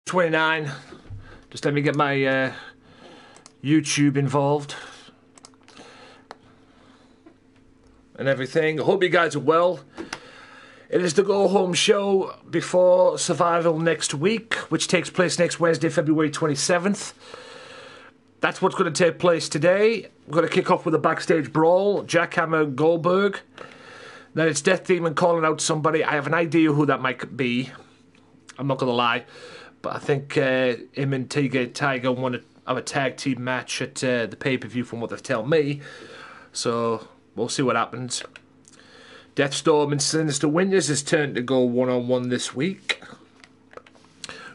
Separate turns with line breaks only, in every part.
29. Just let me get my YouTube involved and everything. I hope you guys are well. It is the go home show before Survival next week, which takes place next Wednesday, February 27th. That's what's going to take place today. We're going to kick off with a backstage brawl. Jackhammer, Goldberg. Then it's Death Demon calling out somebody. I have an idea who that might be. I'm not going to lie. But I think him and Tiger want to have a tag team match at the pay-per-view from what they've told me. So we'll see what happens. Deathstorm and Sinister Winters is turned to go one-on-one this week.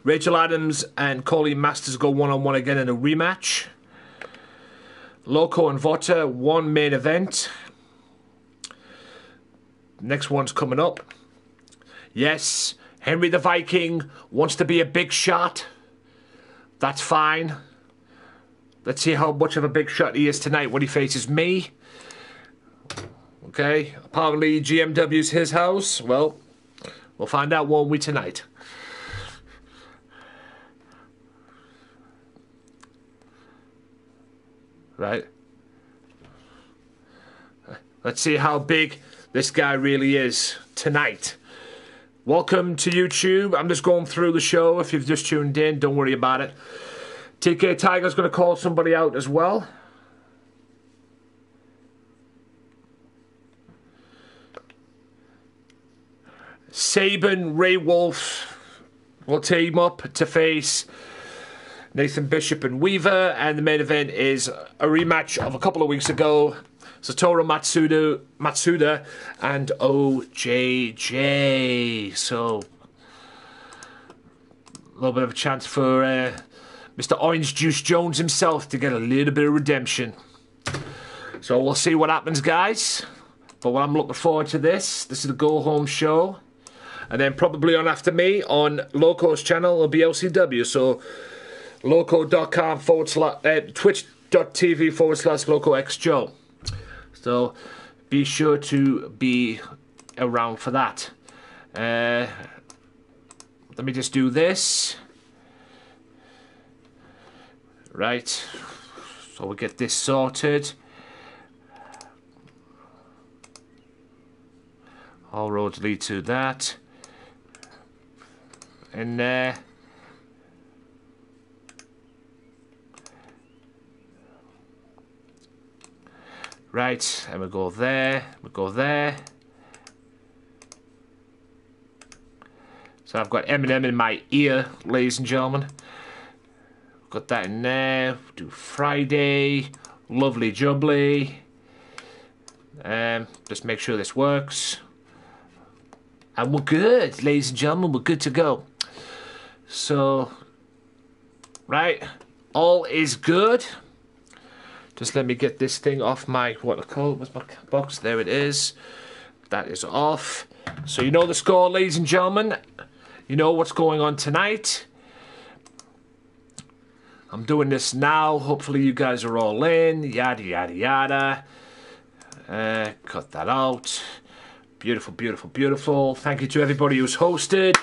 Rachel Adams and Colleen Masters go one-on-one again in a rematch. Loco and Vota, one main event. Next one's coming up. Yes, Henry the Viking wants to be a big shot. That's fine. Let's see how much of a big shot he is tonight when he faces me. Okay, apparently GMW's his house. Well, we'll find out, won't we, tonight? Right. Let's see how big this guy really is tonight. Welcome to YouTube. I'm just going through the show. If you've just tuned in, don't worry about it. TK Tiger's going to call somebody out as well. Saban, Ray Wolf will team up to face Nathan Bishop and Weaver, and the main event is a rematch of a couple of weeks ago. Satoru Matsuda and OJJ. So a little bit of a chance for Mr. Orange Juice Jones himself to get a little bit of redemption. So we'll see what happens, guys. But what I'm looking forward to this is the go home show. And then probably on after me on Loco's channel will be LCW. So loco.com twitch.tv/LocoXJoe. So be sure to be around for that. Let me just do this. Right. So we'll get this sorted. All roads lead to that. And right, and we'll go there, we'll go there. So I've got Eminem in my ear, ladies and gentlemen. Got that in there. Do Friday, lovely jubbly. Just make sure this works. And we're good, ladies and gentlemen, we're good to go. So, right, all is good. Just let me get this thing off my, what I call it, what's my box? There it is. That is off. So you know the score, ladies and gentlemen. You know what's going on tonight. I'm doing this now. Hopefully you guys are all in. Yada, yada, yada. Cut that out. Beautiful, beautiful, beautiful. Thank you to everybody who's hosted.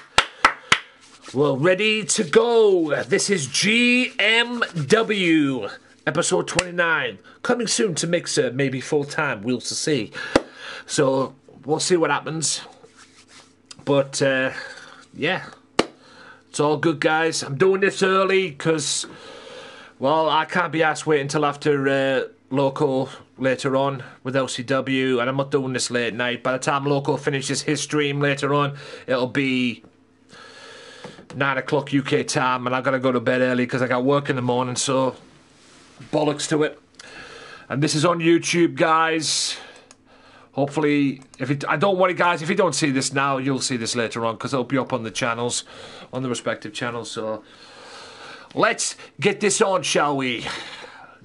We're ready to go. This is GMW. Episode 29. Coming soon to Mixer, maybe full time. We'll see. So, we'll see what happens. But, yeah. It's all good, guys. I'm doing this early because, well, I can't be asked wait until after Loco later on with LCW. And I'm not doing this late at night. By the time Loco finishes his stream later on, it'll be 9 o'clock UK time. And I've got to go to bed early because I got work in the morning. So, bollocks to it. And this is on YouTube, guys. Hopefully, I don't worry, guys, if you don't see this now, you'll see this later on because it'll be up on the channels, on the respective channels. So let's get this on, shall we?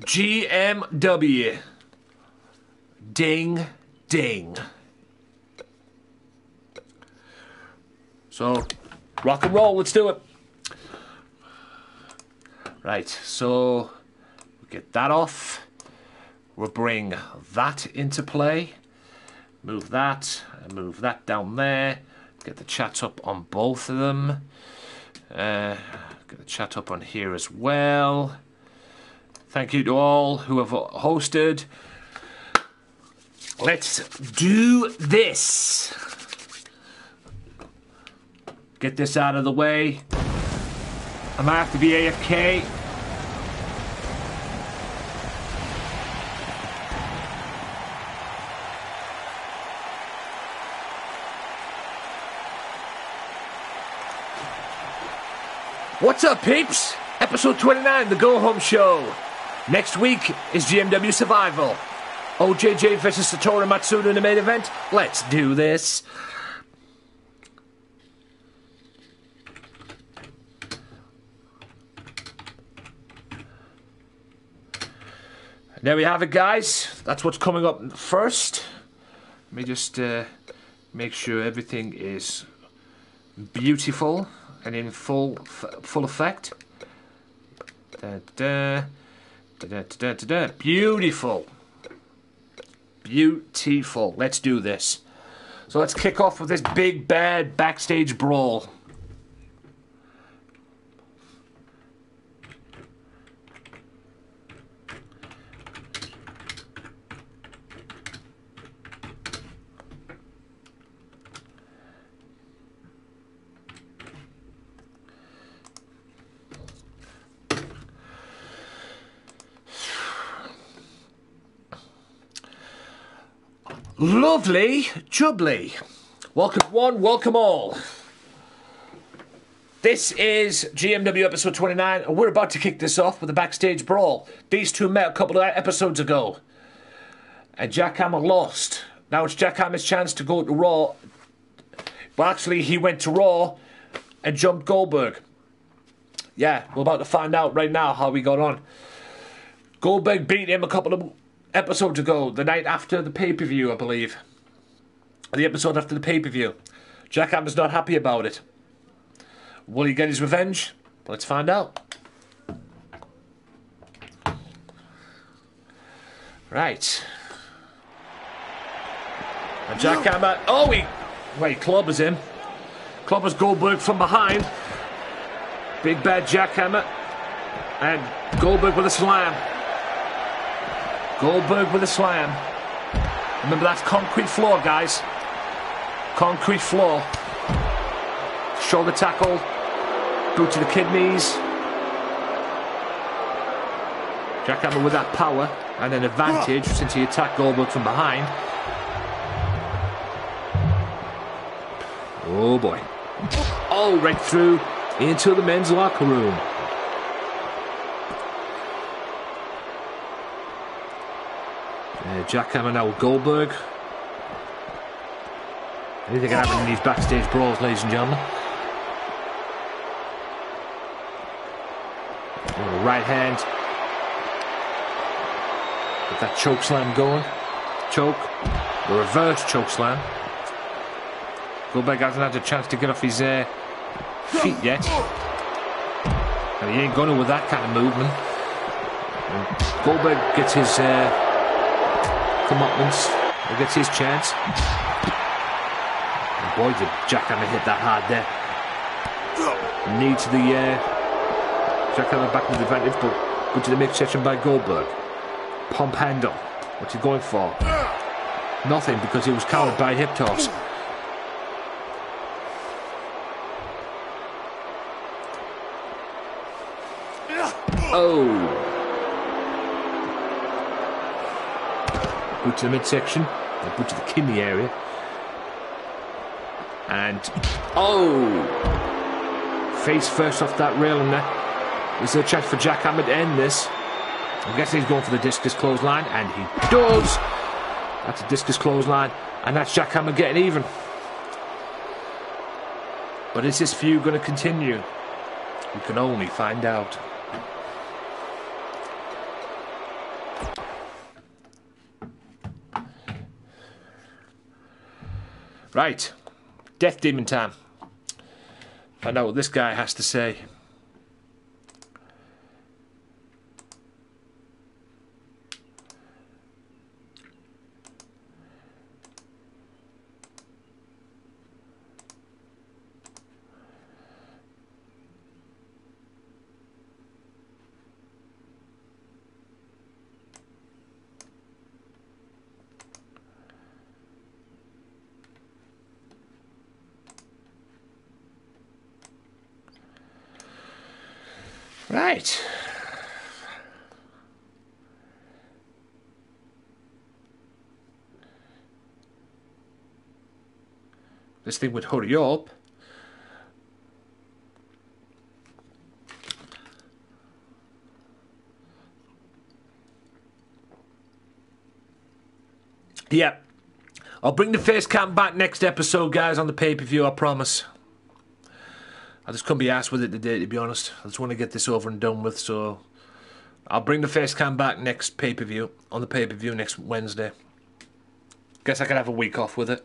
GMW. Ding, ding. So, rock and roll, let's do it. Right, so we'll get that off. We'll bring that into play. Move that, and move that down there. Get the chat up on both of them. Get the the chat up on here as well. Thank you to all who have hosted. Let's do this. Get this out of the way. I might have to be AFK. What's up, peeps? Episode 29, The Go Home Show. Next week is GMW Survival. OJJ versus Satoru Matsuda in the main event. Let's do this. There we have it, guys. That's what's coming up first. Let me just make sure everything is beautiful and in full effect. Beautiful. Beautiful. Let's do this. So let's kick off with this big bad backstage brawl. Lovely jubbly. Welcome one, welcome all. This is GMW episode 29, and we're about to kick this off with a backstage brawl. These two met a couple of episodes ago, and Jackhammer lost. Now it's Jackhammer's chance to go to Raw. Well, actually, he went to Raw and jumped Goldberg. Yeah, we're about to find out right now how we got on. Goldberg beat him a couple of episodes ago, the night after the pay-per-view, I believe. The episode after the pay-per-view. Jackhammer's not happy about it. Will he get his revenge? Let's find out. Right. And Jackhammer... Oh, wait, clobbers him. Clobbers Goldberg from behind. Big bad Jackhammer. And Goldberg with a slam. Goldberg with a slam. Remember, that's concrete floor, guys. Concrete floor. Shoulder tackle. Boot to the kidneys. Jackhammer with that power and an advantage since he attacked Goldberg from behind. Oh boy. Oh, right through into the men's locker room. Jackhammer now with Goldberg. Anything can happen in these backstage brawls, ladies and gentlemen. Right hand. Get that choke slam going. Choke. The reverse choke slam. Goldberg hasn't had a chance to get off his feet yet. And he ain't gonna with that kind of movement. And Goldberg gets his comeuppance. He gets his chance. And boy, did Jackhammer hit that hard there. Knee to the Jackhammer back with the advantage, but good to the midsection by Goldberg. Pump handle. What's he going for? Nothing, because he was countered by hip toss. Oh. Boot to the midsection, then boot to the kidney area. And, oh! Face first off that railing there. Is there a chance for Jackhammer to end this? I'm guessing he's going for the discus clothesline, and he does! That's a discus clothesline, and that's Jackhammer getting even. But is this feud going to continue? We can only find out. Right, Death Demon time. Find out what this guy has to say. Right. This thing would hurry up. Yeah. I'll bring the face cam back next episode, guys, on the pay-per-view, I promise. I just couldn't be arsed with it today, to be honest. I just want to get this over and done with, so I'll bring the face cam back next pay-per-view, on the pay-per-view next Wednesday. Guess I could have a week off with it.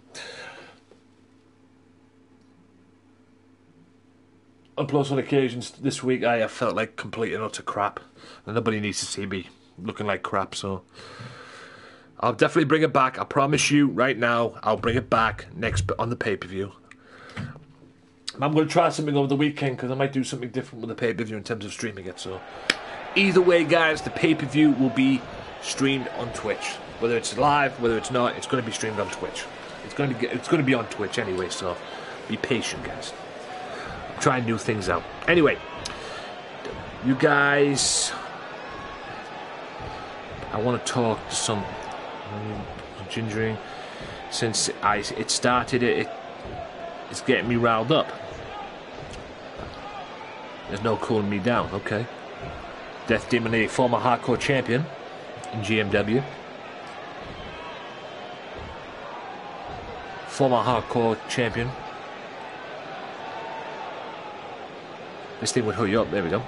And plus, on occasions this week, I have felt like complete and utter crap. And nobody needs to see me looking like crap, so I'll definitely bring it back. I promise you right now, I'll bring it back next on the pay-per-view. I'm going to try something over the weekend because I might do something different with the pay-per-view in terms of streaming it. So either way, guys, the pay-per-view will be streamed on Twitch. Whether it's live, whether it's not, it's going to be streamed on Twitch. It's going to be on Twitch anyway, so be patient, guys. I'm trying new things out. Anyway, you guys, I want to talk to some gingering. Since it started, it's getting me riled up. There's no cooling me down, okay? Death Demon, a former hardcore champion in GMW. Former hardcore champion. This thing would hurry up, there we go.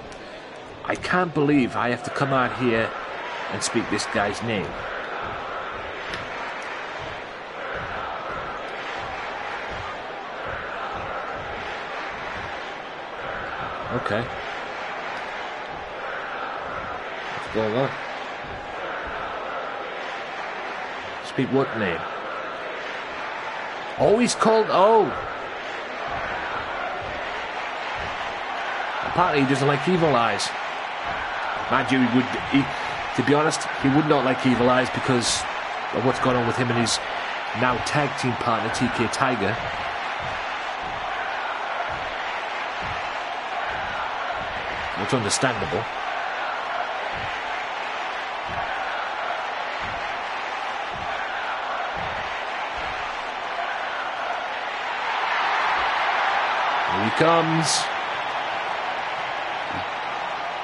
I can't believe I have to come out here and speak this guy's name. Okay. What's going on? Speak what name? Oh, he's called... Oh! Apparently he doesn't like Evil Eyes. Mind you, to be honest, he would not like Evil Eyes because of what's going on with him and his now tag team partner, TK Tiger. It's understandable. Here he comes.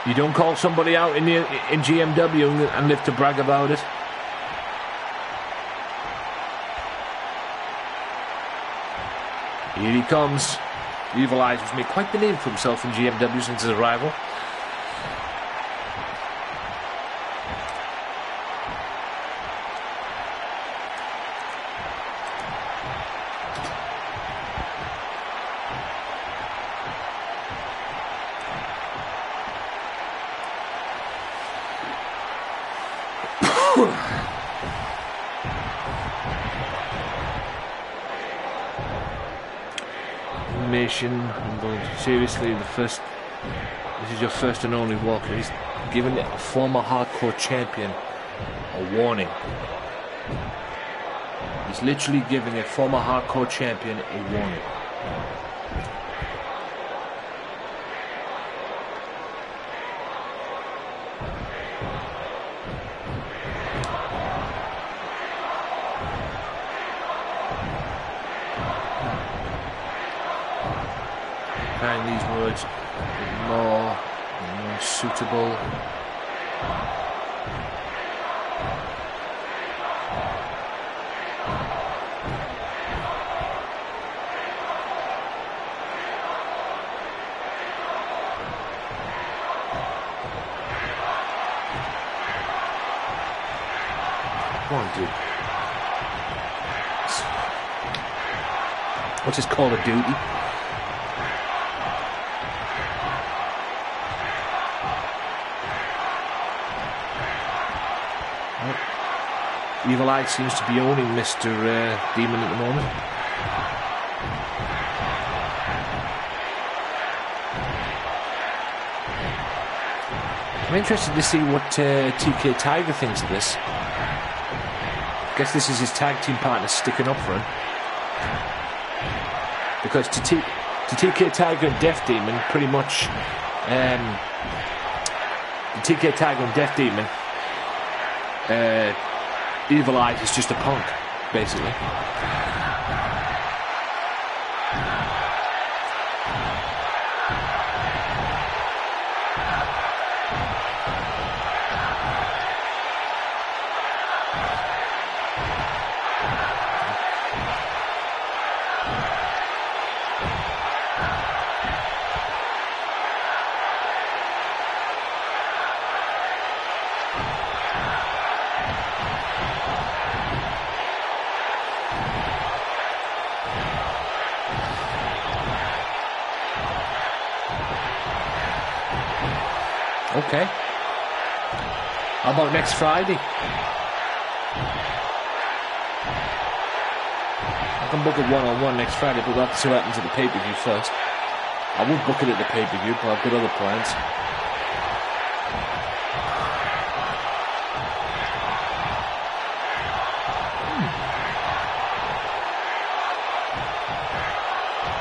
You don't call somebody out in GMW and live to brag about it. Here he comes. Evil Eyes has made quite the name for himself in GMW since his arrival. I'm going to seriously this is your first and only walker. He's giving a former hardcore champion a warning. He's literally giving a former hardcore champion a warning. Find these words more suitable. Come on, dude. What's his Call of Duty? Evil Eye seems to be owning Mr. Demon at the moment. I'm interested to see what TK Tiger thinks of this. I guess this is his tag team partner sticking up for him. Because to TK Tiger and Death Demon pretty much TK Tiger and Death Demon. Evil Eyes is just a punk, basically. Okay. How about next Friday? I can book a one-on-one next Friday, but we'll have to see what happens at the pay-per-view first. I would book it at the pay-per-view, but I've got other plans.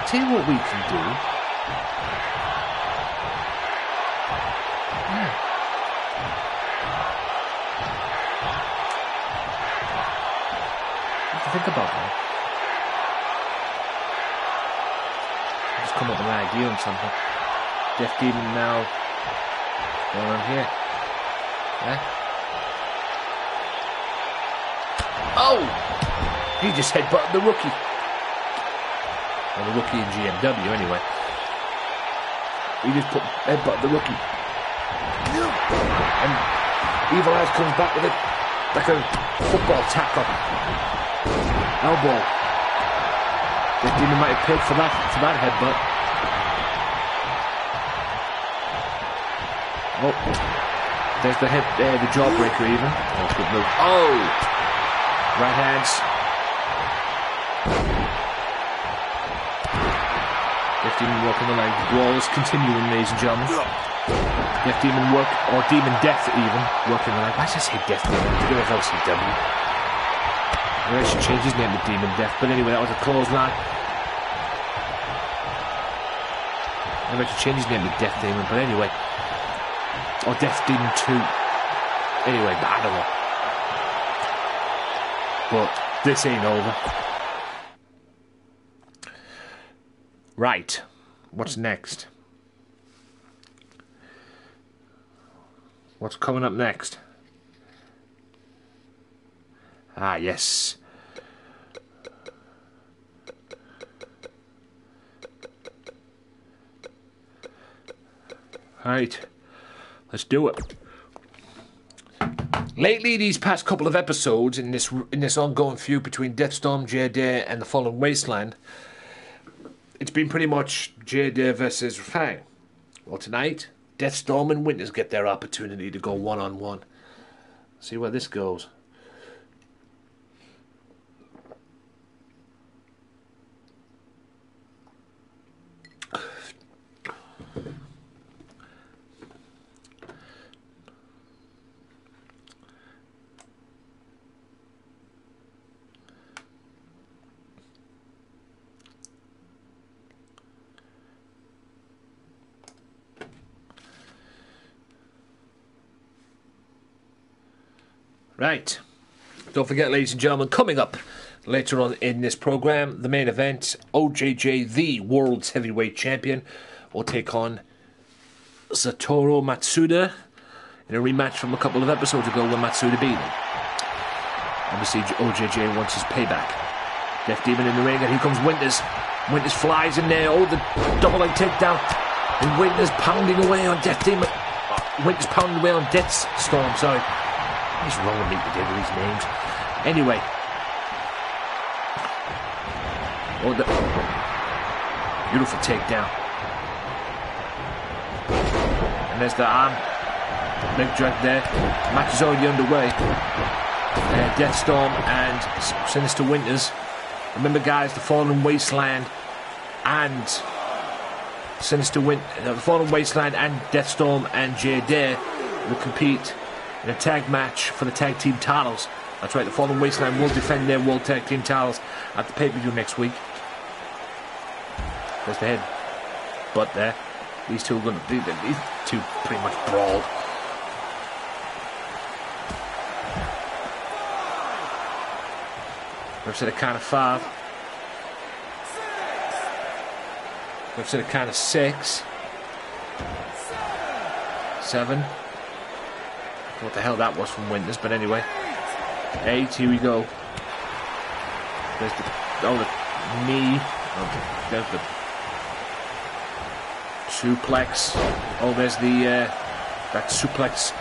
Tell you what we can do. Think about that. Just come up with an idea on something. Death Demon now going on here. Yeah. Oh! He just headbutted the rookie. Well, the rookie in GMW anyway. He just headbutted the rookie. And Evil Eyes comes back with it like a football tackle. Elbow. Death Demon might have paid for that headbutt. Oh, there's the jawbreaker even. Oh, good move. Oh, right hands. Death Demon working the leg. Brawls continuing, ladies and gentlemen. Death Demon work, or Demon Death even working the leg. Why did I say Death Demon? To do with LCW. I should change his name to Demon Death, but anyway, that was a clothesline. Maybe I should change his name to Death Demon, but anyway. Or Death Demon 2. Anyway, I don't know. But this ain't over. Right. What's next? What's coming up next? Ah, yes. Right. Let's do it. Lately, these past couple of episodes in this ongoing feud between Deathstorm, J-Day, and the Fallen Wasteland, it's been pretty much J-Day versus Fang. Well, tonight, Deathstorm and Winters get their opportunity to go one-on-one. See where this goes. Right. Don't forget, ladies and gentlemen, coming up later on in this program, the main event, OJJ, the World's Heavyweight Champion, will take on Satoru Matsuda in a rematch from a couple of episodes ago when Matsuda beat him. Obviously, OJJ wants his payback. Death Demon in the ring, and here comes Winters. Winters flies in there. Oh, the double leg takedown. And Winters pounding away on Death Demon. Winters pounding away on Deathstorm, sorry. What's wrong with me today with these names? Anyway. Oh, the beautiful takedown. And there's the arm. Leg drag there. Match is already underway. Deathstorm and Sinister Winters. Remember, guys, the Fallen Wasteland and the Fallen Wasteland and Deathstorm and J-Day will compete in a tag match for the tag team titles. That's right, the Fallen Wasteland will defend their World Tag Team titles at the pay-per-view next week. There's the head butt there. These two are going to these two pretty much brawl. Ref said a count of 5. Ref said a count of 6. 7. What the hell that was from Winters, but anyway. 8, here we go. There's the knee. There's the suplex. Oh, there's the that suplex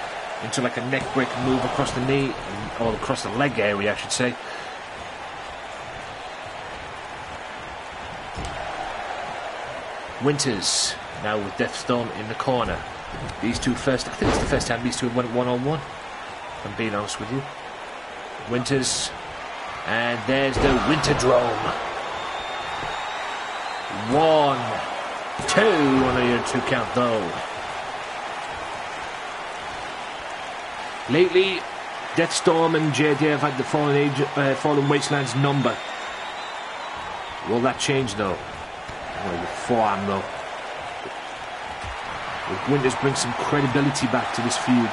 into like a neck break move across the knee, or across the leg area, I should say. Winters now with Deathstone in the corner. These two first, I think it's the first time these two went one-on-one, if I'm being honest with you. Winters, and there's the Winterdrome. 1, 2, only a 2 count though. Lately, Deathstorm and JD have had the Fallen Wasteland's number. Will that change though? Well, the forearm though. Winters brings some credibility back to this feud.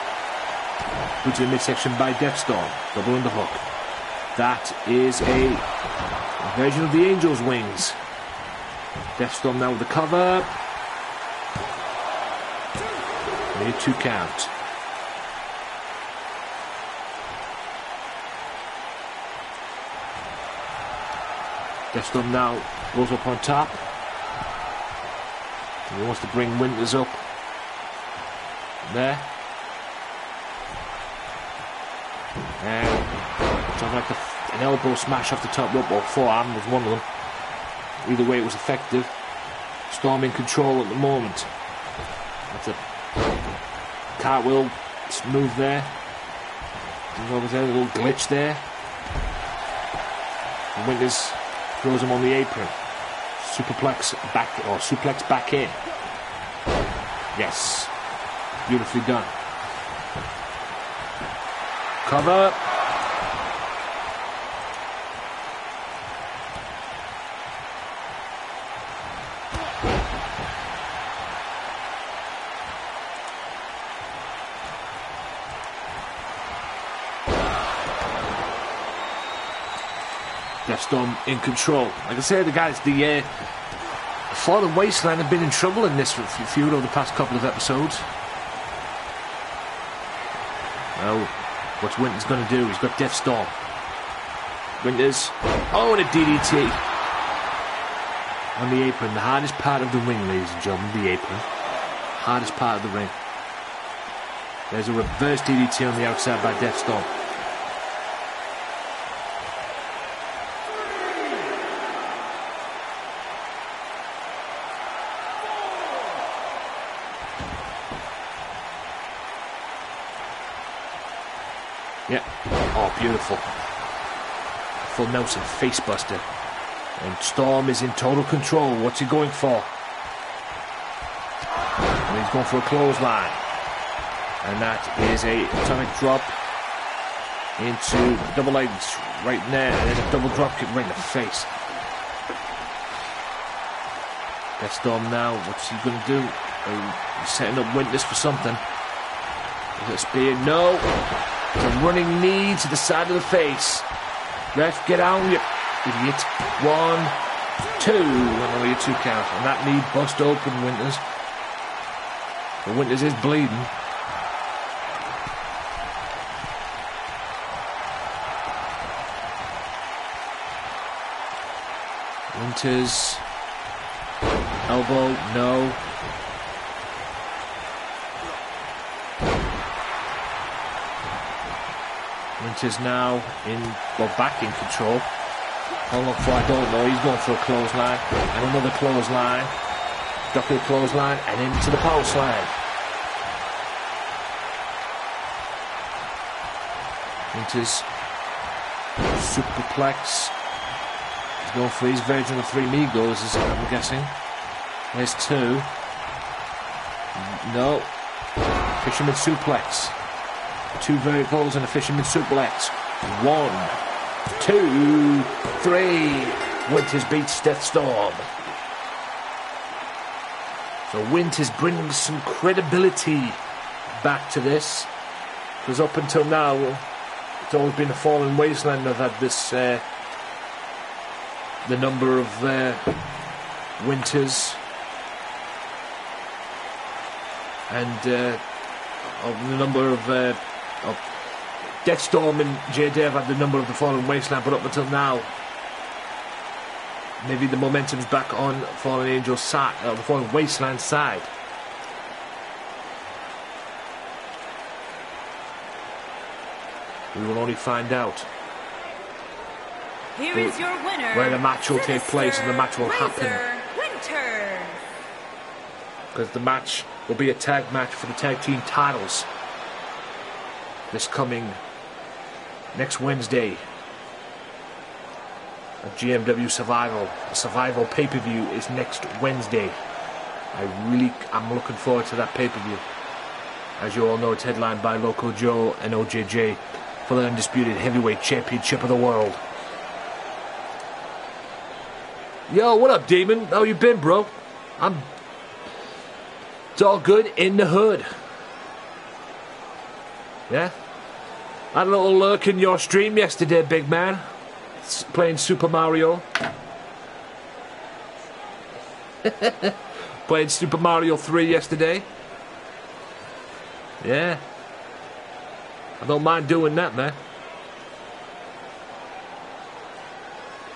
Put to the midsection by Deathstorm. Double underhook. That is a version of the Angel's Wings. Deathstorm now with the cover. Only a 2 count. Deathstorm now goes up on top. He wants to bring Winters up. There. And something like an elbow smash off the top rope, or forearm was one of them. Either way, it was effective. Storm in control at the moment. That's a cartwheel move there. Over there, a little glitch there. And Winters throws him on the apron. Suplex back in. Yes. Beautifully done. Cover. Deathstorm in control. Like I said, the guys, the Fallen Wasteland have been in trouble in this feud over the past couple of episodes. Well, what's Winters going to do? He's got Deathstorm. Winters. Oh, and a DDT. On the apron. The hardest part of the ring, ladies and gentlemen. The apron. Hardest part of the ring. There's a reverse DDT on the outside by Deathstorm. Yeah. Oh, beautiful. Full Nelson facebuster. And Storm is in total control. What's he going for? And he's going for a clothesline. And that is a atomic drop into double legs right there. And then a double drop kick right in the face. Deathstorm now. What's he going to do? He's setting up Winters for something. Is it a spear? No. It's a running knee to the side of the face. Ref, get out, you idiot. 1, 2, and only a 2 count. And that knee bust open Winters. But Winters is bleeding. Winters. Elbow, no. Winters now back in control. How long for, I don't know. He's going for a clothesline. And another clothesline. Dropping a clothesline and into the power slam. Winters. Superplex. He's going for his version of 3 Migos, I'm guessing. There's 2. No. Fisherman suplex. 2 verticals and a fisherman suplex. 1, 2, 3. Winters beats Deathstorm. So Winters brings some credibility back to this. Because up until now, it's always been the Fallen Wasteland that have had this the number of winters and of the number of Deathstorm and JD have had the number of the Fallen Wasteland, but up until now, maybe the momentum's back on Fallen Angel's side, the Fallen Wasteland side. We will only find out
Here is your winner,
where the match will take place and the match will happen.
Winter.
Because the match will be a tag match for the tag team titles this coming next Wednesday at GMW Survival. The Survival pay-per-view is next Wednesday. I'm looking forward to that pay-per-view. As you all know, it's headlined by Loco Joe and OJJ for the Undisputed Heavyweight Championship of the world. Yo, what up, Demon? How you been, bro? It's all good in the hood. Yeah? I had a little lurk in your stream yesterday, big man. Playing Super Mario. Playing Super Mario 3 yesterday. Yeah. I don't mind doing that, man.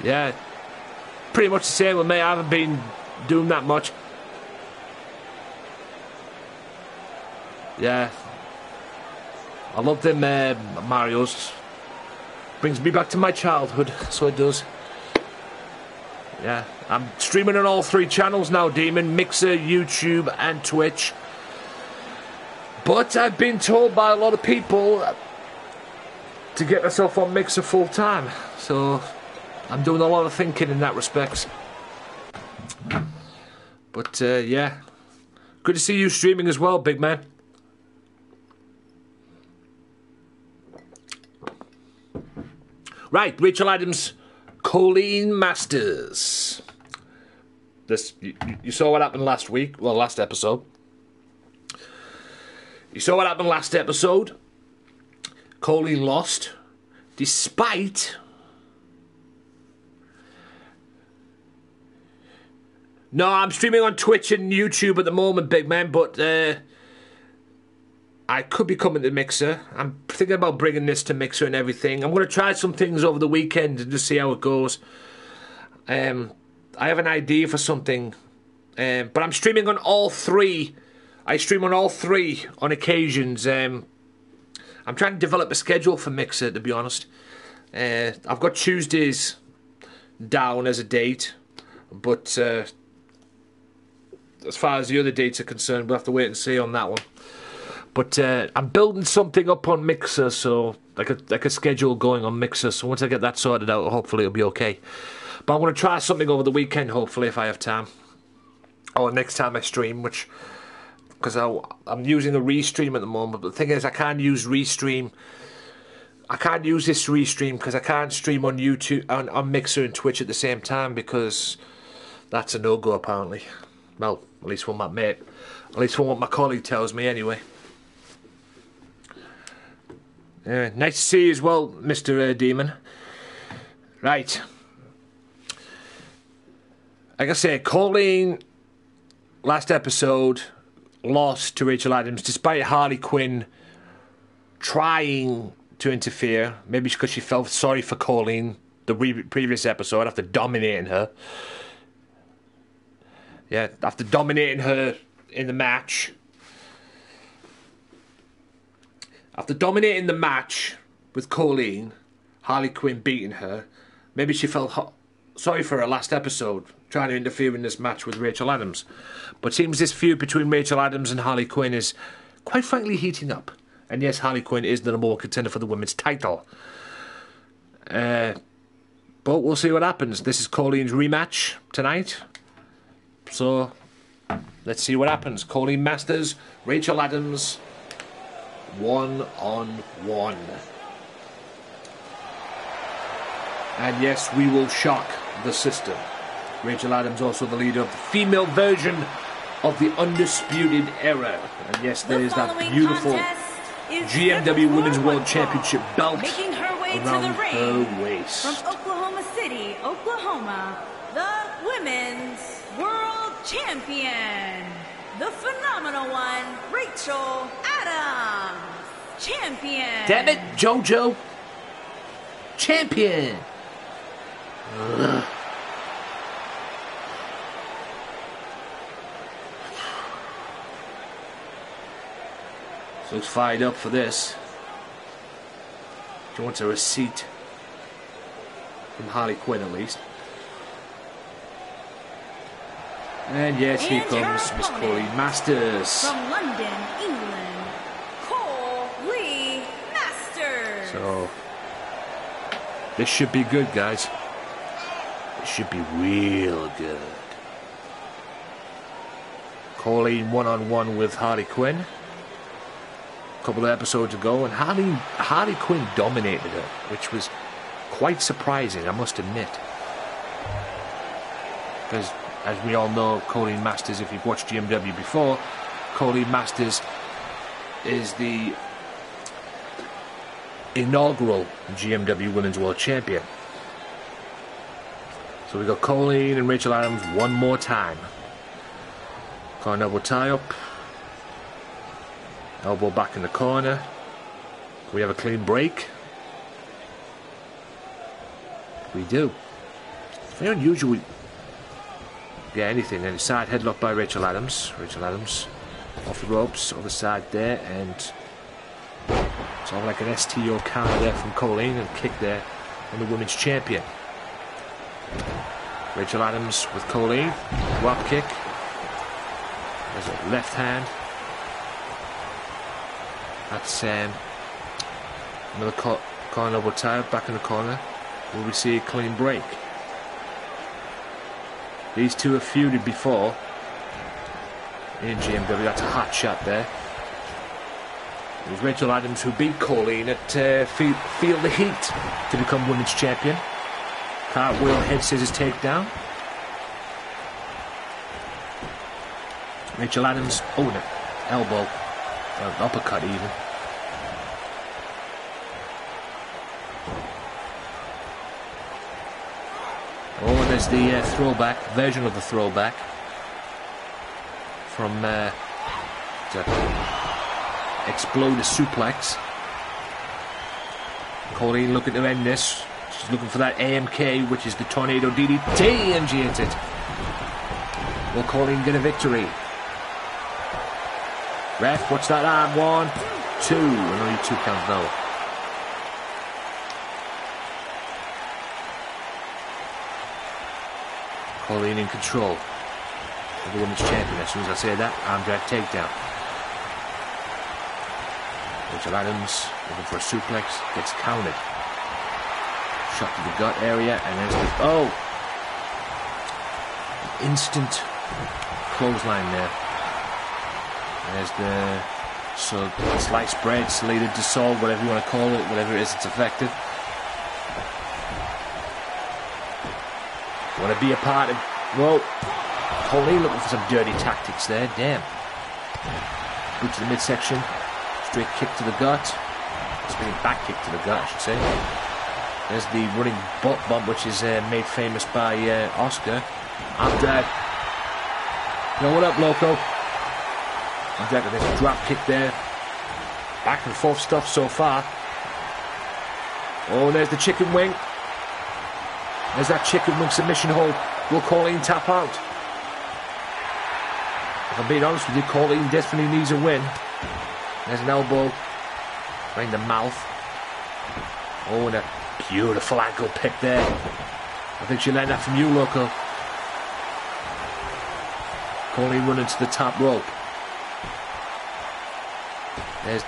Yeah. Pretty much the same with me. I haven't been doing that much. Yeah. I love them Marios. Brings me back to my childhood, so it does. Yeah. I'm streaming on all 3 channels now, Demon. Mixer, YouTube, and Twitch. But I've been told by a lot of people to get myself on Mixer full time. So I'm doing a lot of thinking in that respect. But yeah. Good to see you streaming as well, big man. Right, Rachel Adams, Colleen Masters. This you saw what happened last week. Well, last episode. You saw what happened last episode. Colleen lost, despite No, I'm streaming on Twitch and YouTube at the moment, big man, but I could be coming to Mixer. I'm thinking about bringing this to Mixer and everything. I'm going to try some things over the weekend and just see how it goes. I have an idea for something, but I'm streaming on all 3. I stream on all 3 on occasions. I'm trying to develop a schedule for Mixer, to be honest. I've got Tuesdays down as a date, but as far as the other dates are concerned, we'll have to wait and see on that one. But I'm building something up on Mixer, so like a schedule going on Mixer. So once I get that sorted out, hopefully it'll be okay. But I'm going to try something over the weekend, hopefully, if I have time. Or next time I stream, which... because I'm using a Restream at the moment. But the thing is, I can't use Restream. I can't use this Restream because I can't stream on YouTube, on Mixer and Twitch at the same time, because that's a no-go, apparently. Well, at least from my mate. At least from what my colleague tells me, anyway. Nice to see you as well, Mr. Demon. Right. Like I say, Colleen, last episode, lost to Rachel Adams, despite Harley Quinn trying to interfere. Maybe because she felt sorry for Colleen the previous episode after dominating her. Yeah, after dominating her in the match. After dominating the match with Colleen, Harley Quinn beating her, maybe she felt sorry for her last episode, trying to interfere in this match with Rachel Adams. But it seems this feud between Rachel Adams and Harley Quinn is, quite frankly, heating up. And yes, Harley Quinn is the number 1 contender for the women's title. But we'll see what happens. This is Colleen's rematch tonight. So, let's see what happens. Colleen Masters, Rachel Adams, 1-on-1. And yes, we will shock the system. Rachel Adams also the leader of the female version of the Undisputed Era. And yes, there is that beautiful GMW Women's World Championship belt
way to
around
the ring,
her waist.
from Oklahoma City, Oklahoma, the Women's World Champion, the phenomenal one, Rachel Adams, champion.
Damn it, JoJo. Champion. Ugh. So looks fired up for this. She wants a receipt from Harley Quinn at least. And yes, here comes Miss Chloe Masters.
From London, England, Chloe Masters.
So this should be good, guys. It should be real good. Colleen one-on-one with Harley Quinn a couple of episodes ago, and Harley Quinn dominated her, which was quite surprising, I must admit. Because, as we all know, Colleen Masters, if you've watched GMW before, Colleen Masters is the inaugural GMW Women's World Champion. So we got Colleen and Rachel Adams one more time. Corner elbow tie up. Elbow back in the corner. We have a clean break. We do. It's very unusual. Yeah, anything. And a side headlock by Rachel Adams. Rachel Adams off the ropes, other side there, and it's all like an STO counter there from Colleen, and kick there on the women's champion. Rachel Adams with Colleen, drop kick. There's a left hand. That's another corner elbow tie back in the corner. Will we see a clean break? These two have feuded before in GMW. That's a hot shot there. It was Rachel Adams who beat Colleen at Feel the Heat to become women's champion. Cartwheel, head scissors takedown. Rachel Adams, oh no, elbow, uppercut even. Oh, and there's the throwback, version of the throwback from the Exploder Suplex. Colleen looking to end this. She's looking for that AMK, which is the Tornado DDT, and she hits it. Will Colleen get a victory? Ref, what's that arm? 1, 2, and only 2 count though. Colleen in control of the women's champion. As soon as I say that, arm drag takedown. Rachel Adams looking for a suplex, gets counted. Shot to the gut area, and there's the instant clothesline there. There's the sliced bread, slated to salt, whatever you want to call it, whatever it is, it's effective. Want to be a part of... Well, Colleen looking for some dirty tactics there, damn. Boot to the midsection, straight kick to the gut. Spinning back kick to the gut, I should say. There's the running butt bump, which is made famous by Oscar. Arm drag. Yo, what up, Loco? Arm drag, there's a drop kick there. Back and forth stuff so far. Oh, there's the chicken wing. There's that chicken wing submission hold. Will Colleen tap out? If I'm being honest with you, Colleen definitely needs a win. There's an elbow right in the mouth. Oh, and a beautiful ankle pick there. I think she learned that from you, Loco. Colleen running to the top rope. There's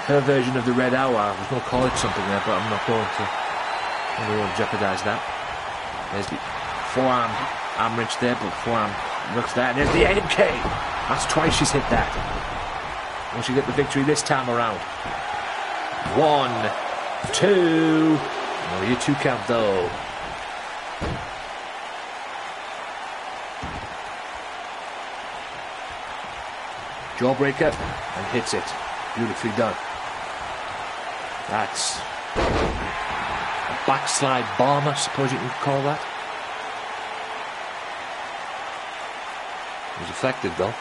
her version of the Red Hour. I was going to call it something there, but I'm not going to. I don't want to jeopardize that. There's the forearm arm wrench there, but forearm looks there. And there's the AMK. That's twice she's hit that. Will she get the victory this time around? 1, 2. Oh, you 2 count though. Jawbreaker and hits it. Beautifully done. That's a backslide bomb, I suppose you can call that. It was effective though.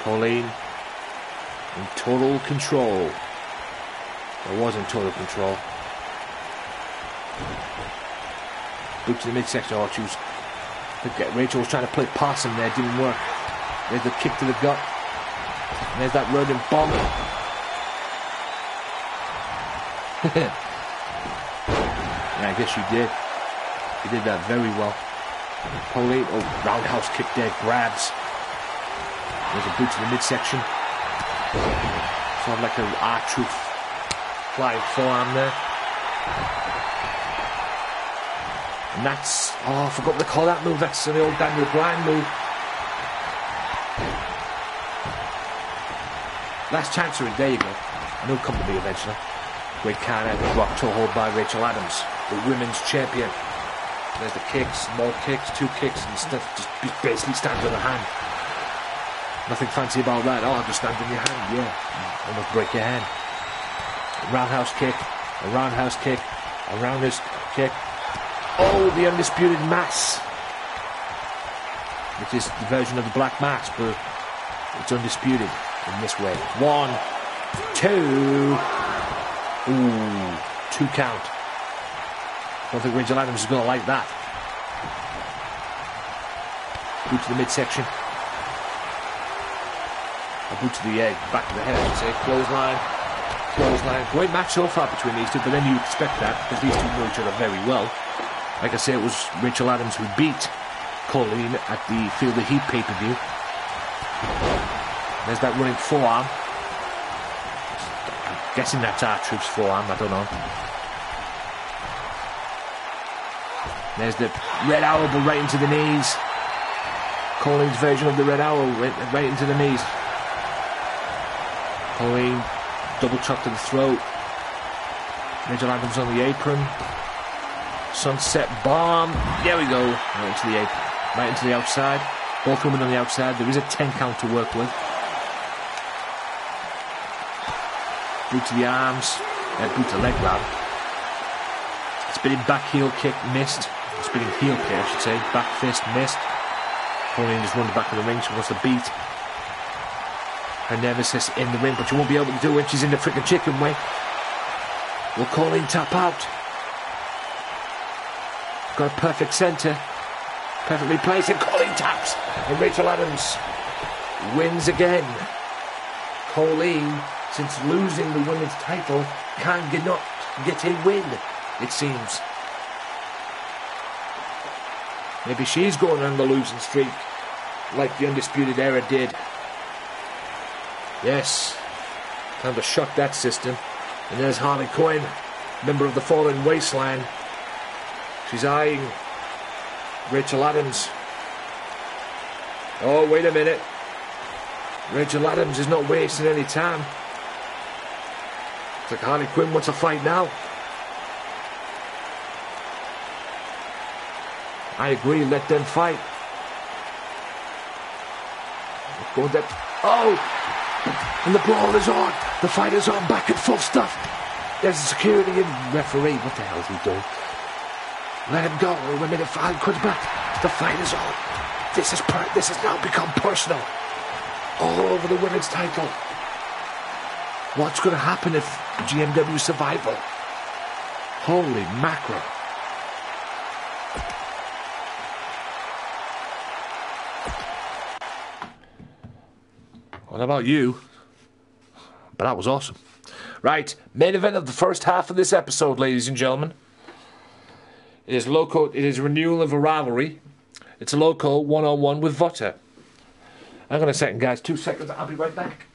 Colleen in total control. Or was in total control. Boot to the midsection. Oh, she was. Rachel was trying to play possum there, didn't work. There's the kick to the gut. And there's that rodent bomb. Yeah, I guess she did. She did that very well. Colleen, roundhouse kick there, grabs. There's a boot to the midsection. Sort of like an R-Truth flying forearm there. And that's, I forgot what they call that move. That's the old Daniel Bryan move. Last chancery, there you go. And he'll come to me eventually. Great counter, drop toe hold by Rachel Adams, the women's champion. There's the kicks, more kicks, 2 kicks, and stuff. Just basically stands on the hand. Nothing fancy about that. Oh, just stand on your hand, yeah. Almost break your hand. A roundhouse kick, a roundhouse kick, a roundhouse kick. Oh, the undisputed mass. Which is the version of the black mass, but it's undisputed in this way. 1, 2. Ooh, 2 count. Don't think Rachel Adams is going to like that. Boot to the midsection. A boot to the back of the head, I should say. Clothesline. Clothesline. Great match so far between these two, but then you expect that because these two know each other very well. Like I say, it was Rachel Adams who beat Colleen at the Feel the Heat pay-per-view. There's that running forearm. I'm guessing that's R-Truth's forearm, I don't know. There's the red arrow, but right into the knees. Colleen's version of the red arrow, right into the knees. Colleen, double chop to the throat. Rachel Adams on the apron. Sunset bomb. There we go. Right into the apron. Right into the outside. Both women on the outside. There is a 10 count to work with. Boot to the arms. Boot to leg grab. Spinning back heel kick missed. Spinning heel kick, I should say. Back fist missed. Colleen just runs back of the ring. She wants to beat her nemesis in the ring, but she won't be able to do it when she's in the freaking chicken way. Will Colleen tap out? Got a perfect centre. Perfectly placed, and Colleen taps. And Rachel Adams wins again. Colleen, since losing the women's title, can't get a win, it seems. Maybe she's going on the losing streak, like the Undisputed Era did. Yes, time to shock that system. And there's Harley Quinn, member of the Fallen Wasteland. She's eyeing Rachel Adams. Oh, wait a minute. Rachel Adams is not wasting any time. It's like Harley Quinn wants a fight now. I agree, let them fight. Go that. Oh! And the brawl is on. The fight is on. Back and forth stuff. There's the security and referee. What the hell is he doing? Let him go. Wait a minute. Harley Quinn's back. The fight is on. This has now become personal. All over the women's title. What's going to happen if GMW Survival? Holy mackerel. What about you? But that was awesome. Right, main event of the first half of this episode, ladies and gentlemen. It is a renewal of a rivalry. It's a local one-on-one with Vota. Hang on a second, guys. 2 seconds. I'll be right back.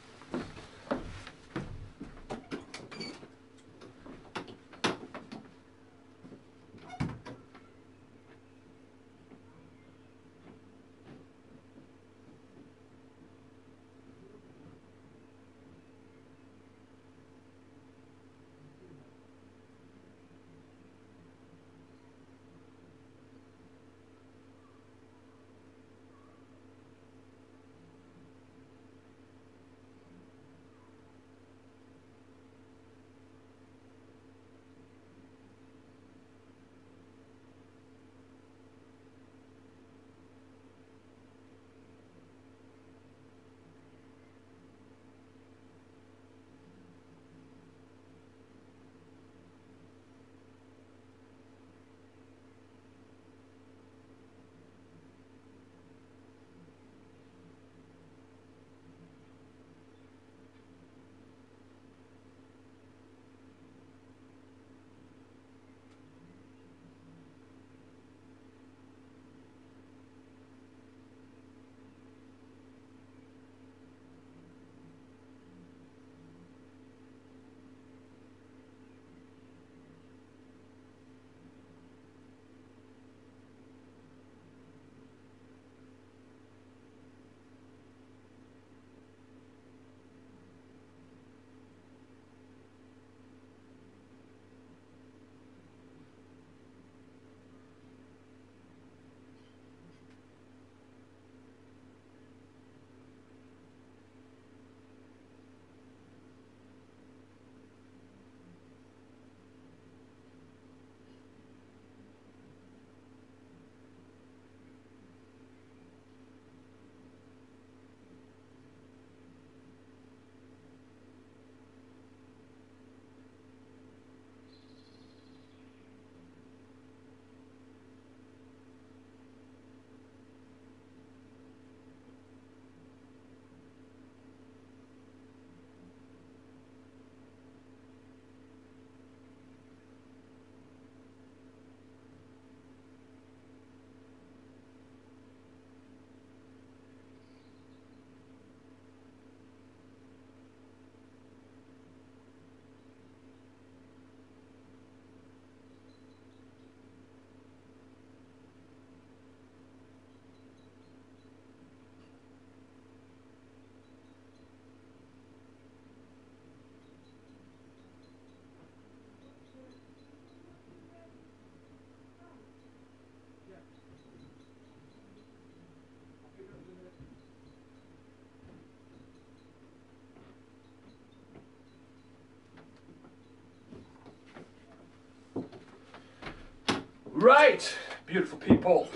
Right, beautiful people.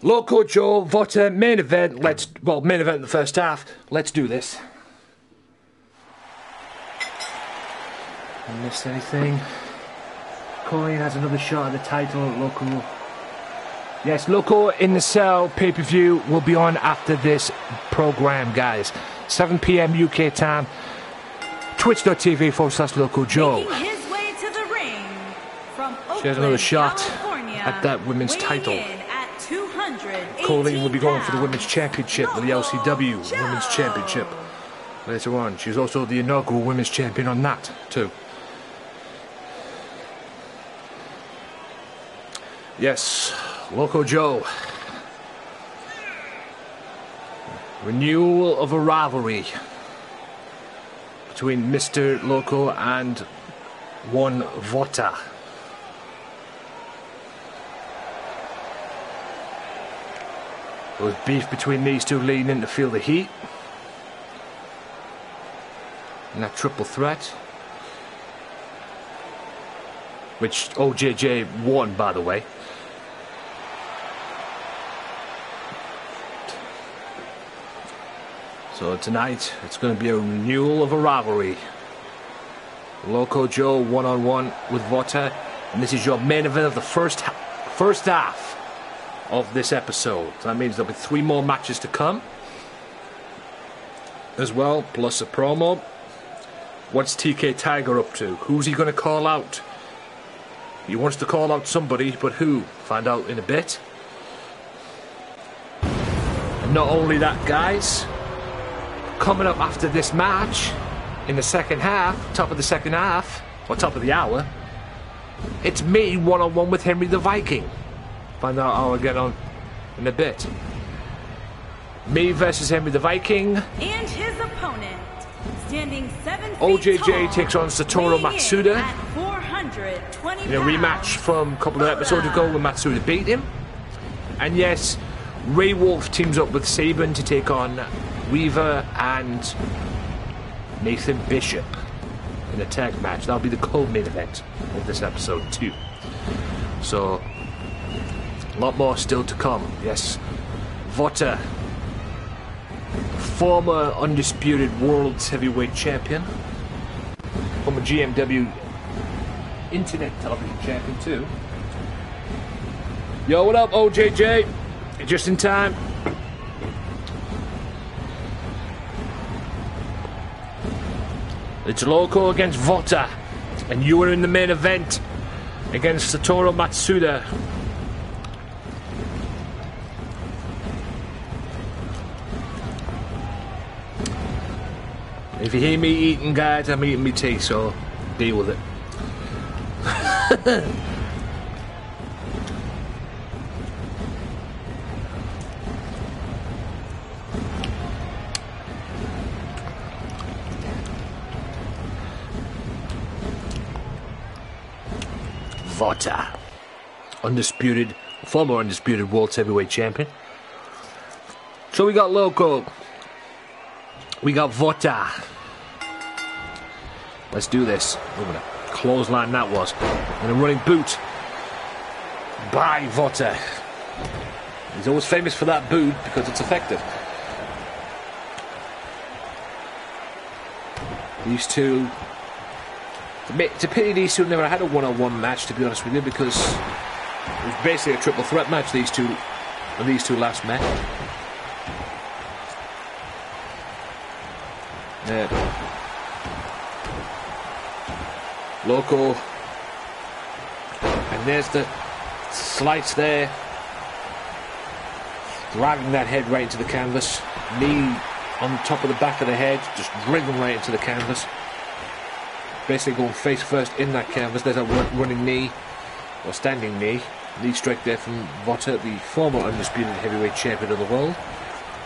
Loco Joe, Vota, main event. Main event in the first half. Let's do this. I missed anything? Colleen has another shot at the title. Loco. Yes, Loco in the Cell pay-per-view will be on after this program, guys. 7 p.m. UK time. Twitch.tv/Loco Joe.
Making his way to the ring from
She has another shot
California,
at that women's title.
at 218
Colleen will be going for the
pounds,
Women's Championship, the LCW
Joe.
Women's Championship. Later on, she's also the inaugural Women's Champion on that, too. Yes, Loco Joe. Renewal of a rivalry between Mr. Loco and one Vota. There was beef between these two leading in to Feel the Heat. And that triple threat. Which OJJ won, by the way. So tonight, it's going to be a renewal of a rivalry. Loco Joe one-on-one with Vota. And this is your main event of the first half of this episode. So that means there'll be 3 more matches to come. As well, plus a promo. What's TK Tiger up to? Who's he going to call out? He wants to call out somebody, but who? Find out in a bit. And not only that, guys. Coming up after this match, in the second half, top of the second half, or top of the hour, it's me one-on-one with Henry the Viking. Find out how I get on in a bit. Me versus Henry the Viking.
And his opponent, standing 7 feet
OJJ
tall,
takes on Satoru
weighing in
Matsuda.
at 420
In a rematch from a couple of episodes ago when Matsuda beat him. And yes, Ray Wolf teams up with Saban to take on Weaver and Nathan Bishop in a tag match. That'll be the co-main event of this episode too. So, a lot more still to come. Yes, Vota, former undisputed world heavyweight champion, former GMW Internet Television champion too. Yo, what up, OJJ? Just in time. It's Loco against Vota, and you are in the main event against Satoru Matsuda. If you hear me eating, guys, I'm eating me tea, so deal with it. Vota, former undisputed world heavyweight champion. So we got Loco, we got Vota. Let's do this. Look at a clothesline that was, and a running boot by Vota. He's always famous for that boot because it's effective. These two. It's a pity these two never had a one-on-one match, to be honest with you, because it was basically a triple threat match these two last met. Loco, and there's the slice there, driving that head right into the canvas, knee on top of the back of the head, just driven right into the canvas. Basically going face first in that canvas. There's a running knee, or standing knee strike there from Vota, the former undisputed heavyweight champion of the world,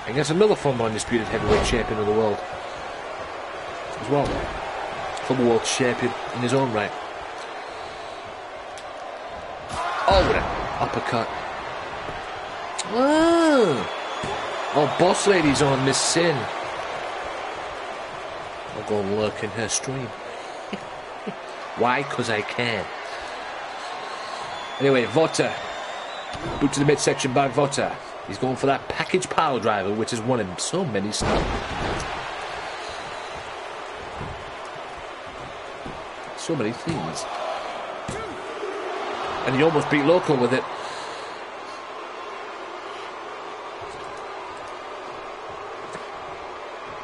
against another former undisputed heavyweight champion of the world as well, former world champion in his own right. Oh, what an uppercut. Oh, Boss Lady's on Miss Sin. I'll go and lurk in her stream. Why? Because I can. Anyway, Vota. Boot to the midsection by Vota. He's going for that package pile driver, which has won him so many stuff. So many things. And he almost beat Loco with it.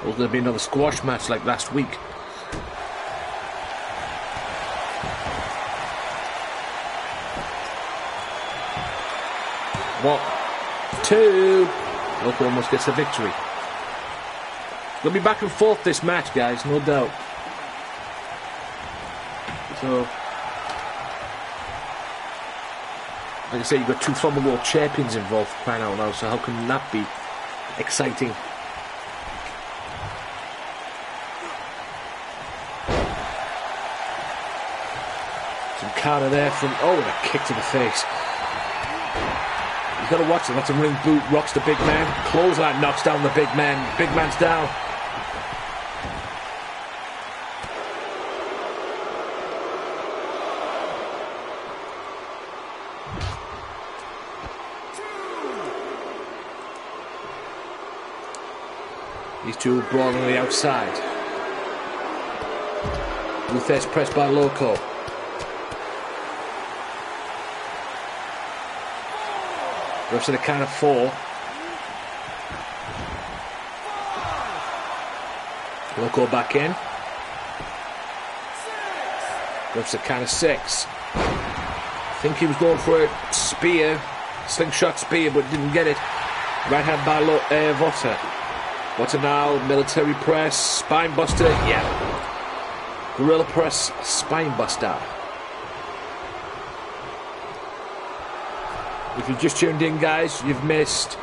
Will there be another squash match like last week? One, two. Loco almost gets the victory. We'll be back and forth this match, guys, no doubt. So, like I say, you've got two former world champions involved, crying out loud, so how can that be exciting? Some counter there from, oh, and a kick to the face. You've got to watch it. That's a ring boot, rocks the big man. Clothesline knocks down the big man. Big man's down. These two brawling on the outside. Luthes pressed by Loco. Refs at a count of 4. Loco back in. Refs at count of 6. I think he was going for a spear, slingshot spear, but didn't get it. Right hand by Vota. Vota now, military press, spine buster, yeah. Gorilla press, spine buster. If you've just tuned in, guys, you've missed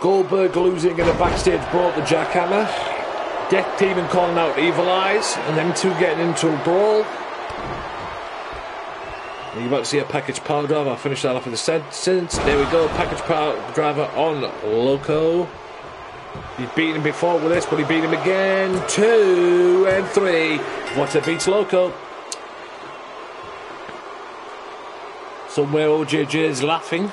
Goldberg losing in a backstage brawl to Jackhammer, Death Demon calling out Evil Eyes, and them two getting into a brawl. You're about to see a package power driver. I'll finish that off with a sentence. There we go, package power driver on Loco. He's beaten him before with this, but he beat him again. 2 and 3. Vota beats Loco. Somewhere OJJ is laughing.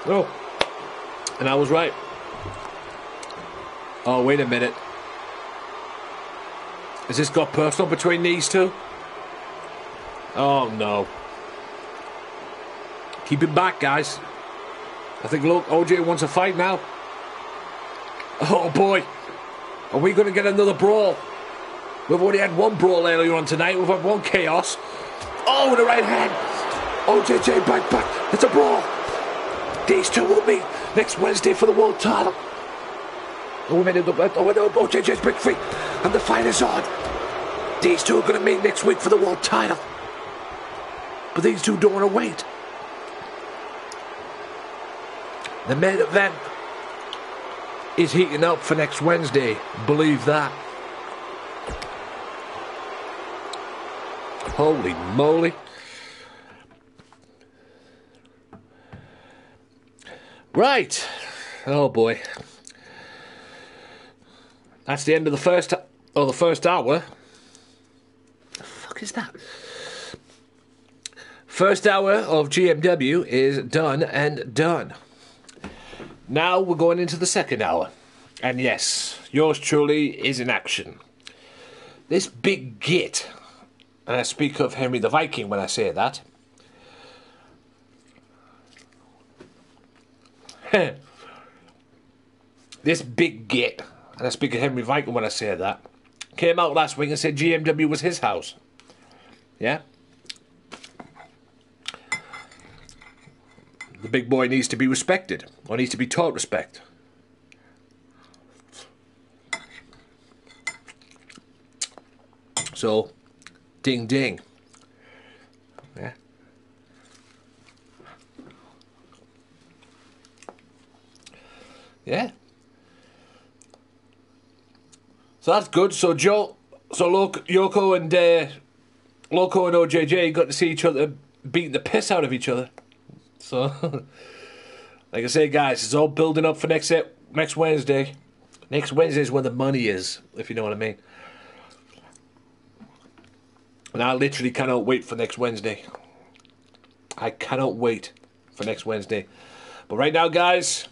Oh, and I was right. Oh, wait a minute. Has this got personal between these two? Oh no. Keep it back, guys. I think, look, OJ wants a fight now. Oh boy. Are we going to get another brawl? We've already had one brawl earlier on tonight. We've had one chaos. Oh, the right hand. OJJ back. It's a brawl. These two will meet next Wednesday for the world title. Oh, OJJ's break free. And the fight is on. These two are going to meet next week for the world title. But these two don't want to wait. The main event is heating up for next Wednesday. Believe that. Holy moly. Right. Oh boy. That's the end of the first hour. The fuck is that? First hour of GMW is done and done. Now we're going into the second hour. And yes, yours truly is in action. This big git, and I speak of Henry the Viking when I say that. This big git, and I speak of Henry Viking when I say that, came out last week and said GMW was his house. Yeah? The big boy needs to be respected, or needs to be taught respect. So, ding ding. Yeah. Yeah. So that's good. So Yoko and OJJ got to see each other beating the piss out of each other. So Like I say, guys, it's all building up for next Wednesday. Next Wednesday is where the money is, if you know what I mean. And I literally cannot wait for next Wednesday. I cannot wait for next Wednesday. But right now, guys,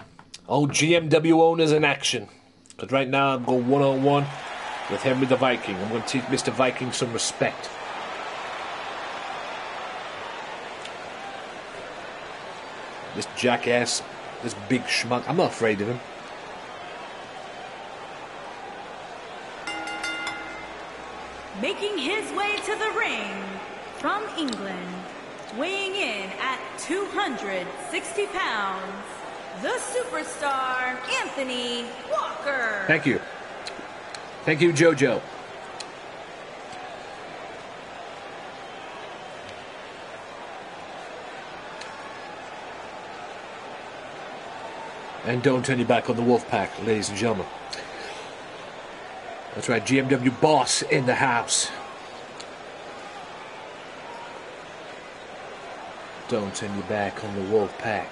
all GMW owners in action. Because right now I'm going one-on-one with Henry the Viking. I'm going to teach Mr. Viking some respect. This jackass, this big schmuck, I'm not afraid of him.
Making his way to the ring from England, weighing in at 260 pounds, the superstar Anthony Walker.
Thank you. Thank you, JoJo. And don't turn your back on the Wolfpack, ladies and gentlemen. That's right, GMW boss in the house. Don't turn your back on the Wolfpack.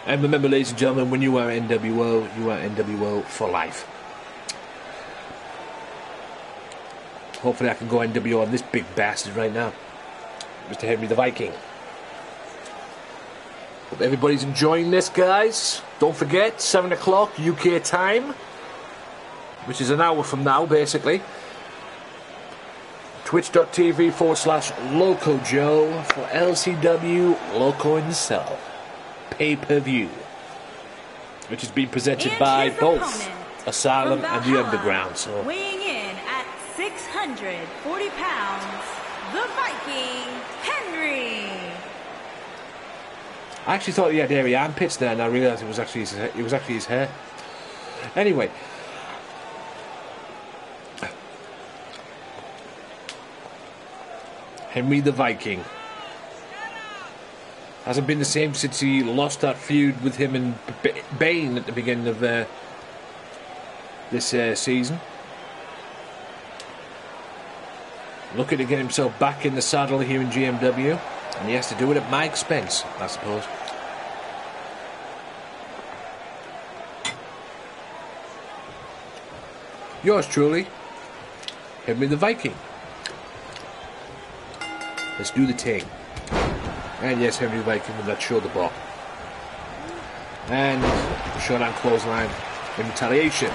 And remember, ladies and gentlemen, when you are NWO, you are NWO for life. Hopefully I can go NWO on this big bastard right now. Mr. Henry the Viking. Hope everybody's enjoying this, guys. Don't forget, 7 o'clock UK time, which is an hour from now, basically. Twitch.tv/LocoJoe for LCW Loco himself. Pay-per-view. Which has been presented by both Asylum and the Underground. So,
weighing in at 640 pounds, the Viking, Henry.
I actually thought he had hairy armpits there, and I realised it was actually his hair. Anyway, Henry the Viking hasn't been the same since he lost that feud with him and Bane at the beginning of this season. Looking to get himself back in the saddle here in GMW. And he has to do it at my expense, I suppose. Yours truly, Henry the Viking. Let's do the thing. And yes, Henry the Viking with that shoulder block. And the showdown clothesline in retaliation.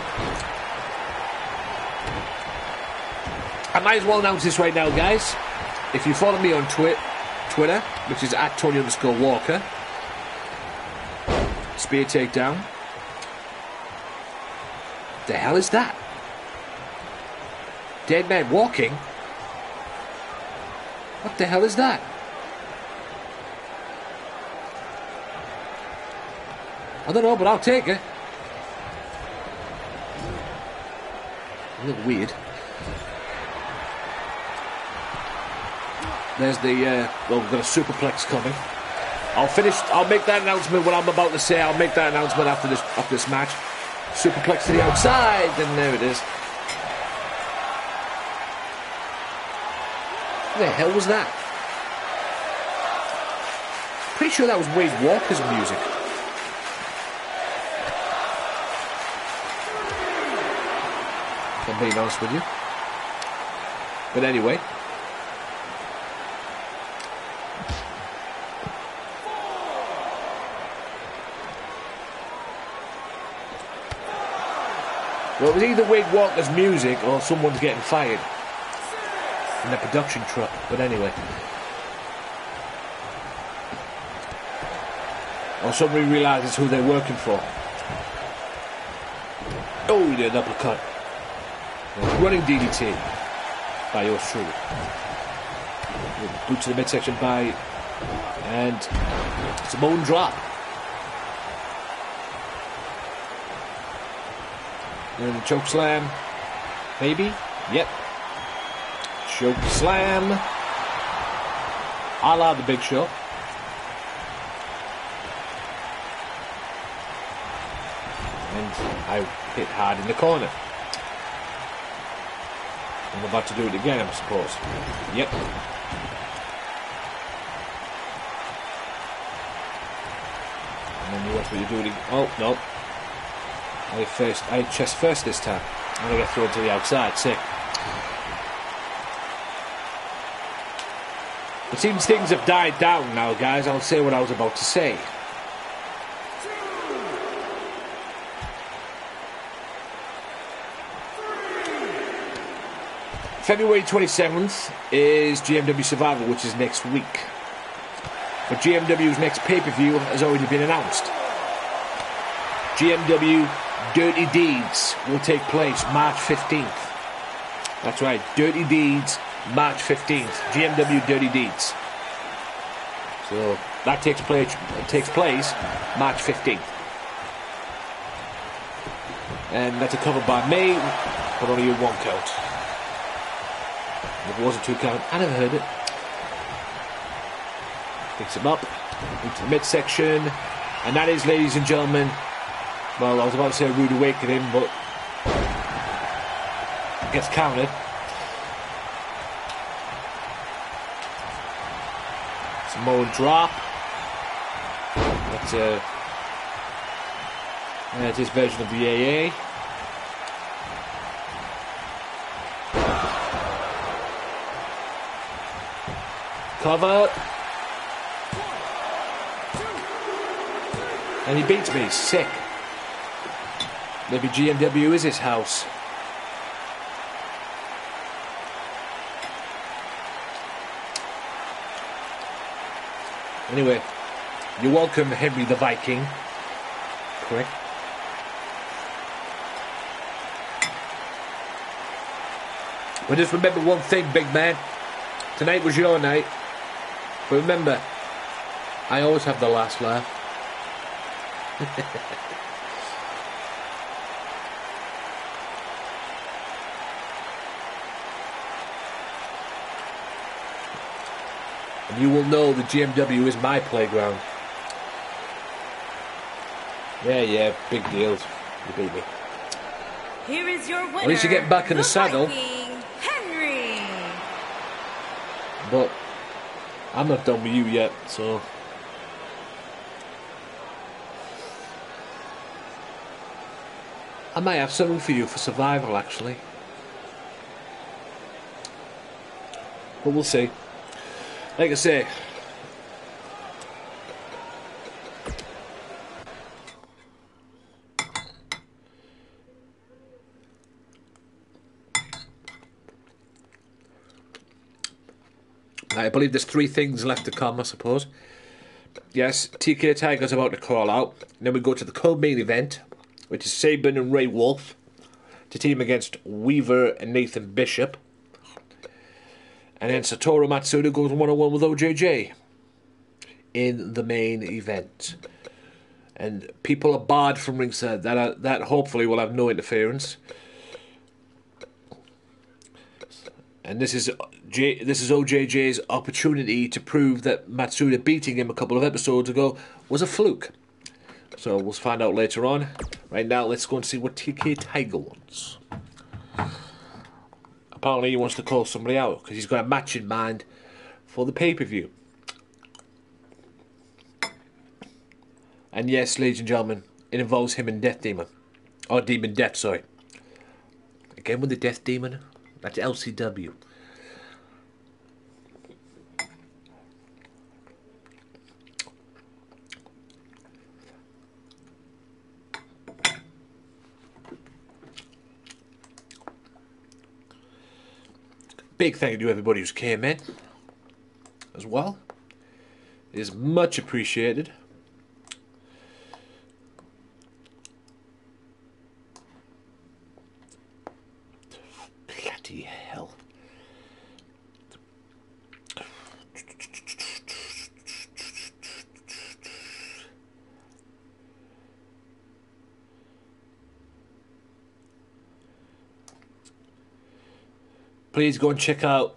I might as well announce this right now, guys. If you follow me on Twitter, which is at Tony_Walker. Spear takedown. The hell is that? Dead man walking? What the hell is that? I don't know, but I'll take it. A little weird. There's the, well, we've got a superplex coming. I'll make that announcement what I'm about to say. I'll make that announcement after this match. Superplex to the outside, and there it is. What the hell was that? Pretty sure that was Wade Walker's music. If I'm being honest with you. But anyway. Well, it was either Wade Walker's music or someone's getting fired in the production truck. But anyway. Or somebody realises who they're working for. Oh, he did an uppercut. Running DDT by yours truly. Boot to the midsection by... And Samoan drop. And the choke slam. Maybe? Yep. Choke slam. A la the Big Show. And I hit hard in the corner. I'm about to do it again, I suppose. Yep. that's what you're doing. Oh, no. I chest first this time. I'm going to get thrown to the outside. Sick. It seems things have died down now, guys. I'll say what I was about to say. February 27th is GMW Survival, which is next week. But GMW's next pay-per-view has already been announced. GMW Dirty Deeds will take place March 15th. That's right, Dirty Deeds, March 15th. GMW Dirty Deeds. So that takes place March 15th. And that's a cover by me, but only a 1 count. If it wasn't 2 count, I never heard it. Picks him up into the midsection, and that is, ladies and gentlemen, well, I was about to say a rude awakening, but it gets counted. Samoan drop. That's his version of the AA. Cover. And he beats me. Sick. Maybe GMW is his house. Anyway, you're welcome, Henry the Viking. Correct. But just remember one thing, big man. Tonight was your night. But remember, I always have the last laugh. And you will know that GMW is my playground. Yeah, big deal. You beat me.
Here is your winner.
At least you're getting back in the saddle.
Viking, Henry.
But I'm not done with you yet, so. I might have something for you for survival, actually. But we'll see. Like I say, I believe there's 3 things left to come, I suppose. Yes, TK Tiger's about to call out. And then we go to the co-main event, which is Sabin and Ray Wolf to team against Weaver and Nathan Bishop. And then Satoru Matsuda goes 1-on-1 with OJJ in the main event. And people are barred from ringside. That hopefully will have no interference. And this is OJJ's opportunity to prove that Matsuda beating him a couple of episodes ago was a fluke. So we'll find out later on. Right now, let's go and see what TK Tiger wants. Apparently he wants to call somebody out because he's got a match in mind for the pay-per-view. And yes, ladies and gentlemen, it involves him and Death Demon. Or Demon Death, sorry. Again with the Death Demon. That's LCW. Big thank you to everybody who's came in as well. It is much appreciated. Bloody hell. Please go and check out.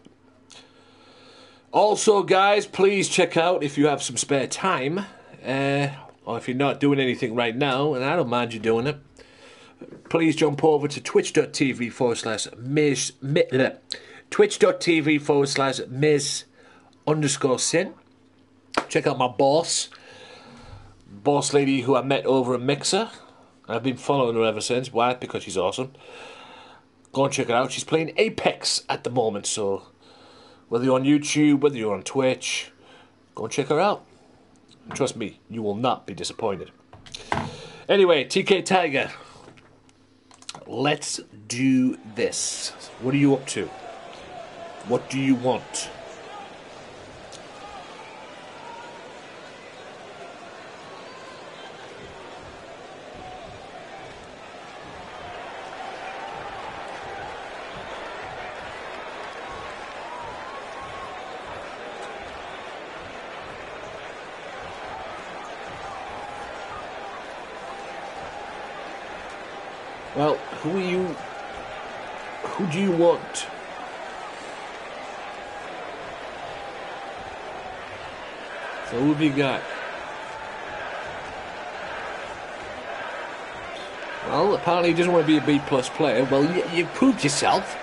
Also, guys, please check out if you have some spare time, or if you're not doing anything right now, and I don't mind you doing it. Please jump over to twitch.tv/Miz twitch.tv/Miz_Sin. Check out my boss, boss lady who I met over a Mixer. I've been following her ever since. Why? Because she's awesome. Go and check her out. She's playing Apex at the moment, so whether you're on YouTube, whether you're on Twitch, go and check her out. Trust me, you will not be disappointed. Anyway, TK Tiger, let's do this. What are you up to? What do you want? Well, who do you want? So who have you got? Well, apparently he doesn't want to be a B-plus player. Well, you proved yourself.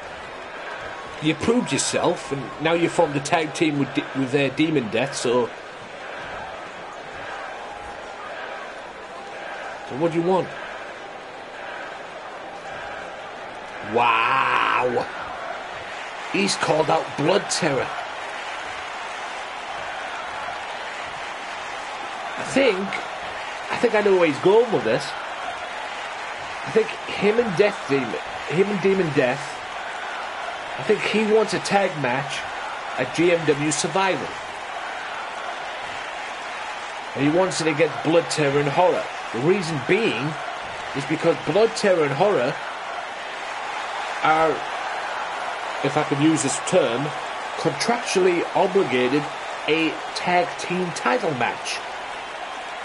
You proved yourself, and now you formed a tag team with their Demon Death, so what do you want? Wow! He's called out Blood Terror. I think I know where he's going with this. I think him and Demon Death, I think he wants a tag match at GMW Survival. And he wants it against Blood Terror and Horror. The reason being is because Blood Terror and Horror are, if I can use this term, contractually obligated a tag team title match.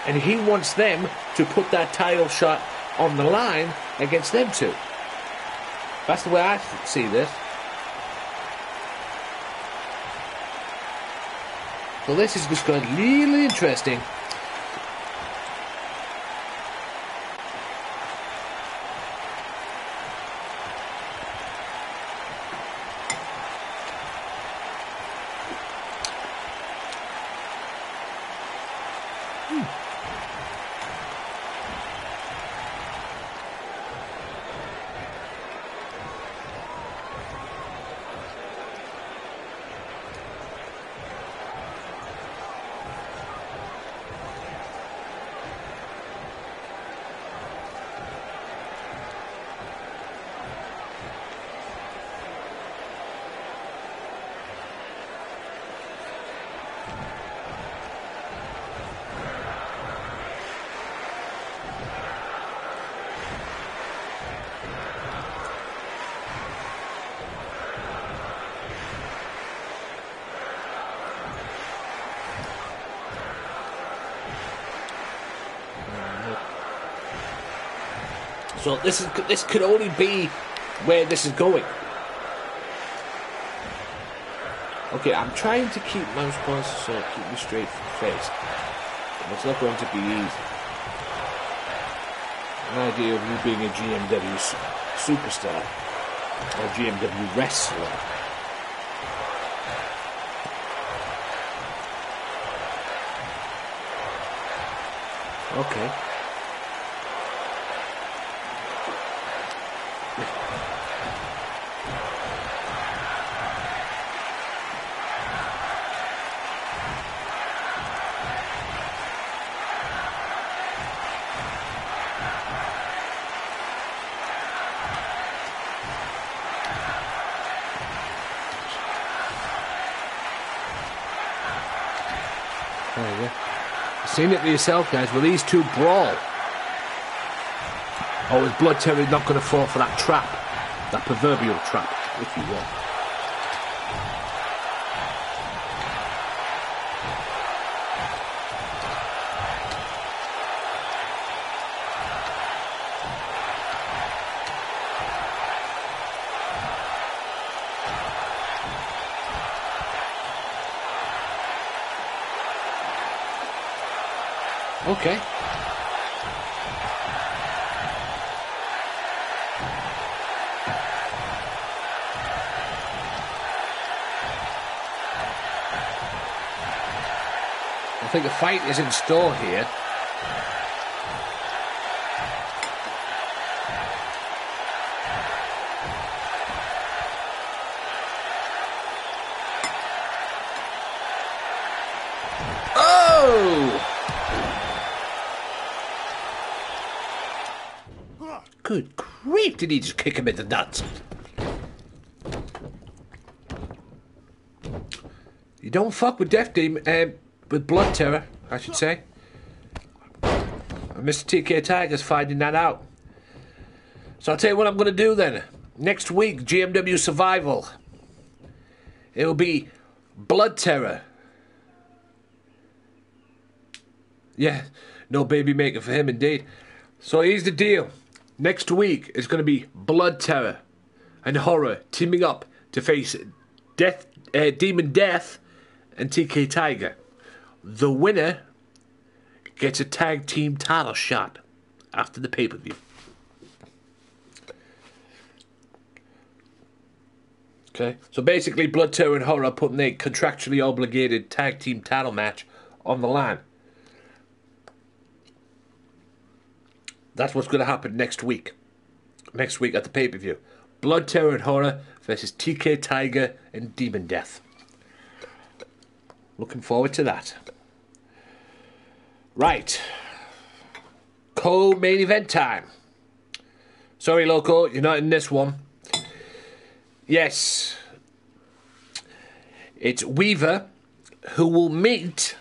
And he wants them to put that title shot on the line against them two. That's the way I see this. So this is just going really interesting. So this could only be where this is going. Okay, I'm trying to keep my responses so keep me straight faced. It's not going to be easy. An idea of you being a GMW superstar or GMW wrestler. Okay. Seen it for yourself, guys. Will these two brawl? Or is Blood Terror not going to fall for that trap? That proverbial trap, if you will. Okay. I think a fight is in store here. Good grief, did he just kick him in the nuts? You don't fuck with Death Demon, with Blood Terror, I should say. Mr. TK Tiger's finding that out. So I'll tell you what I'm going to do then. Next week, GMW Survival. It will be Blood Terror. Yeah, no baby maker for him indeed. So here's the deal. Next week is going to be Blood Terror and Horror teaming up to face Demon Death and TK Tiger. The winner gets a tag team title shot after the pay-per-view. Okay, so basically Blood Terror and Horror are putting their contractually obligated tag team title match on the line. That's what's going to happen next week. Next week at the pay-per-view. Blood Terror and Horror versus TK Tiger and Demon Death. Looking forward to that. Right. Co-main event time. Sorry, Loco, you're not in this one. Yes. It's Weaver who will meet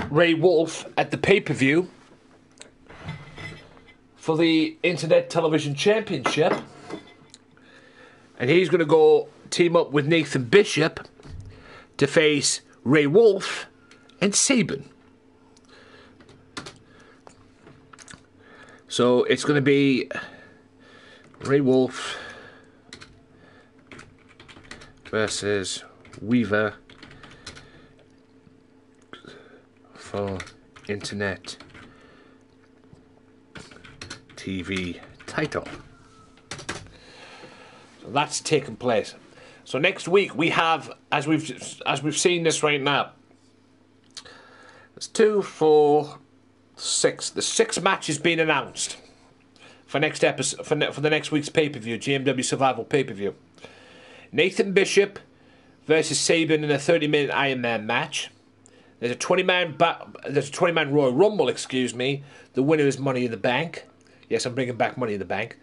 Ray Wolf at the pay-per-view for the Internet Television Championship. And he's going to go team up with Nathan Bishop to face Ray Wolf and Saban. So it's going to be Ray Wolf versus Weaver for Internet TV title. So that's taking place. So next week we have, as we've seen this right now, there's 2, 4, 6. The 6 matches being announced for next episode for the next week's pay-per-view, GMW Survival pay-per-view. Nathan Bishop versus Saban in a 30-minute Iron Man match. There's a 20-man Royal Rumble. Excuse me. The winner is Money in the Bank. Yes, I'm bringing back Money in the Bank.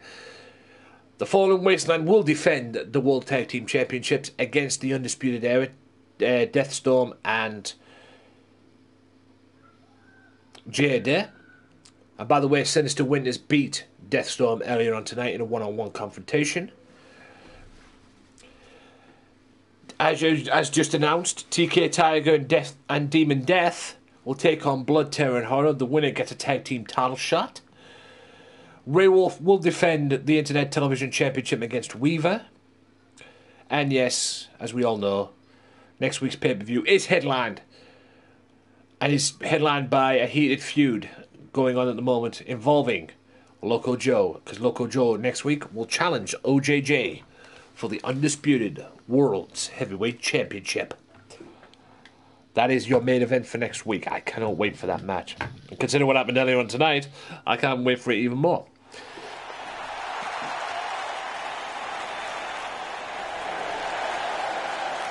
The Fallen Wasteland will defend the World Tag Team Championships against the Undisputed Era, Deathstorm and Jada. And by the way, Sinister Winters beat Deathstorm earlier on tonight in a one-on-one confrontation. As just announced, TK Tiger and Demon Death will take on Blood Terror and Horror. The winner gets a tag team title shot. Ray Wolf will defend the Internet Television Championship against Weaver. And yes, as we all know, next week's pay-per-view is headlined. And is headlined by a heated feud going on at the moment involving Loco Joe. Because Loco Joe next week will challenge OJJ for the Undisputed World's Heavyweight Championship. That is your main event for next week. I cannot wait for that match. And considering what happened earlier on tonight, I can't wait for it even more.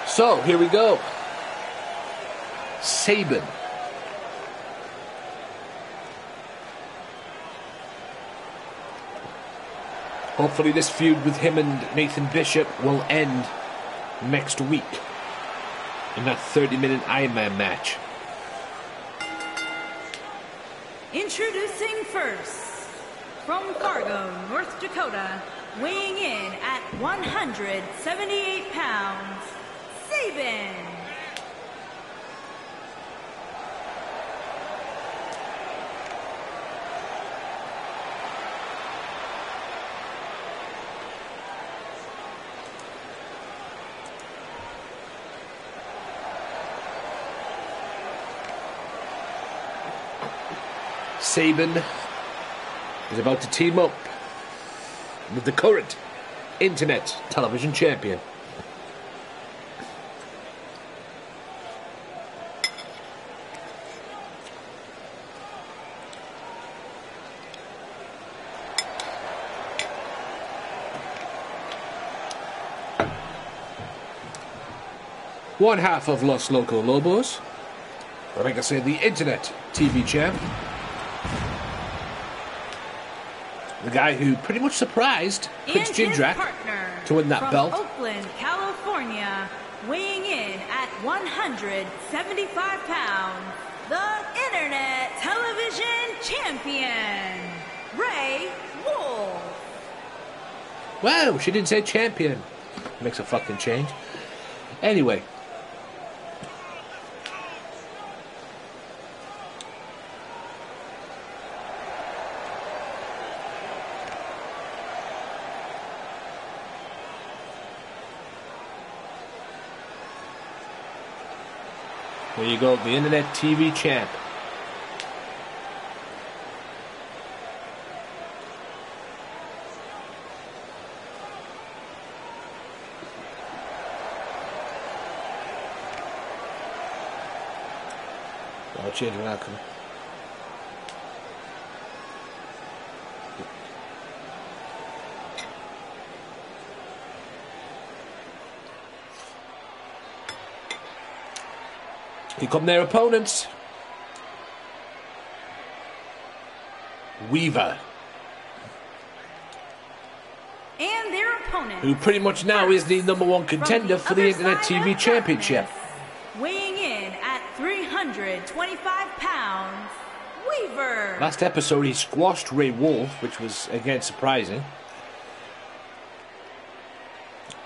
So, here we go. Saban. Hopefully this feud with him and Nathan Bishop will end next week in that 30-minute Iron Man match.
Introducing first, from Fargo, North Dakota, weighing in at 178 pounds, Saban.
Saban is about to team up with the current Internet Television Champion. One half of Los Loco Lobos, or like I say, the Internet TV champ. The guy who pretty much surprised Prince Jindrak to win that belt.
Oakland, California, weighing in at 175 pounds, the Internet Television Champion, Ray Wolf.
Wow, she didn't say champion. Makes a fucking change. Anyway. There you go, the Internet TV champ. I'll change an outcome. Here come their opponents. Weaver.
And their opponent,
who pretty much now is the #1 contender for the Internet TV Championship.
Weighing in at 325 pounds, Weaver.
Last episode he squashed Ray Wolf, which was again surprising.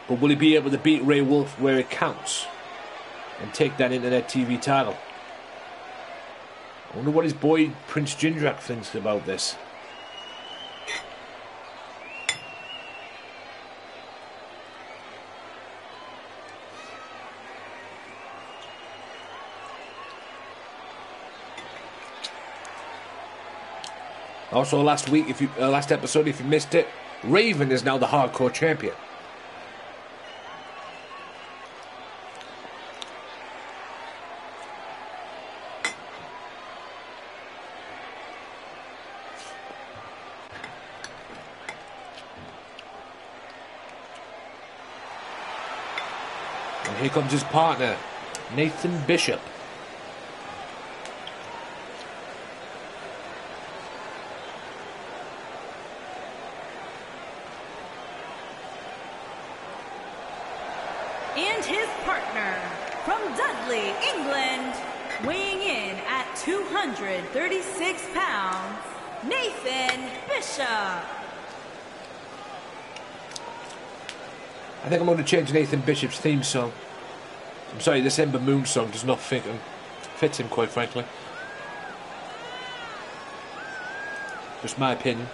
But will he be able to beat Ray Wolf where it counts and take that Internet TV title? I wonder what his boy Prince Jindrak thinks about this. Also, last episode, if you missed it, Raven is now the hardcore champion. And here comes his partner, Nathan Bishop.
And his partner, from Dudley, England, weighing in at 236 pounds, Nathan Bishop.
I think I'm going to change Nathan Bishop's theme song. I'm sorry, this Ember Moon song does not fit him, quite frankly. Just my opinion.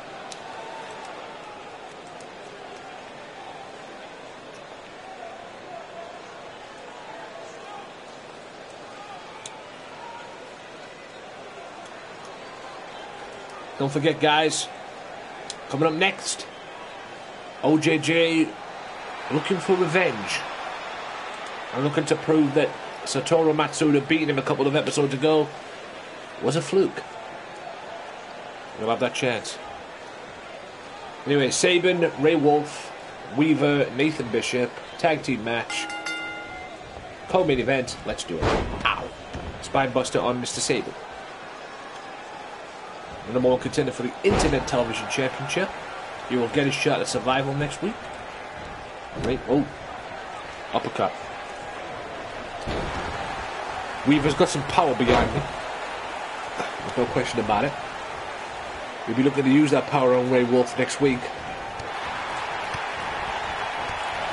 Don't forget, guys, coming up next, OJJ looking for revenge. I'm looking to prove that Satoru Matsuda beating him a couple of episodes ago was a fluke. We'll have that chance. Anyway, Sabin, Ray Wolf, Weaver, Nathan Bishop, tag team match, co-main event. Let's do it. Ow! Spinebuster on Mr. Sabin. The #1 contender for the Internet Television Championship. He will get his shot at Survival next week. Right. Oh. Uppercut. Weaver's got some power behind him. There's no question about it. We'll be looking to use that power on Ray Wolf next week.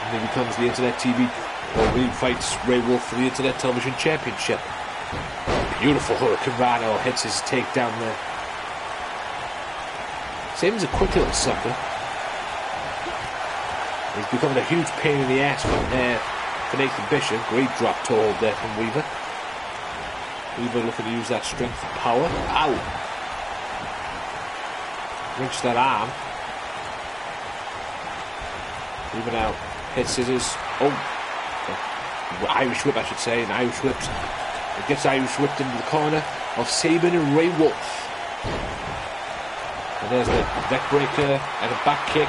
And he becomes the Internet TV, or he fights Ray Wolf for the Internet Television Championship. Beautiful Hurricane Rhino hits his takedown there. Sabin's a quick little sucker. He's becoming a huge pain in the ass for Nathan Bishop. Great drop toe hold there from Weaver. Weaver looking to use that strength and power. Ow! Wrench that arm. Weaver now hit scissors. Oh! Irish whip, I should say. An Irish whip. It gets Irish whipped into the corner of Sabin and Ray Wolf. And there's the neck breaker and a back kick.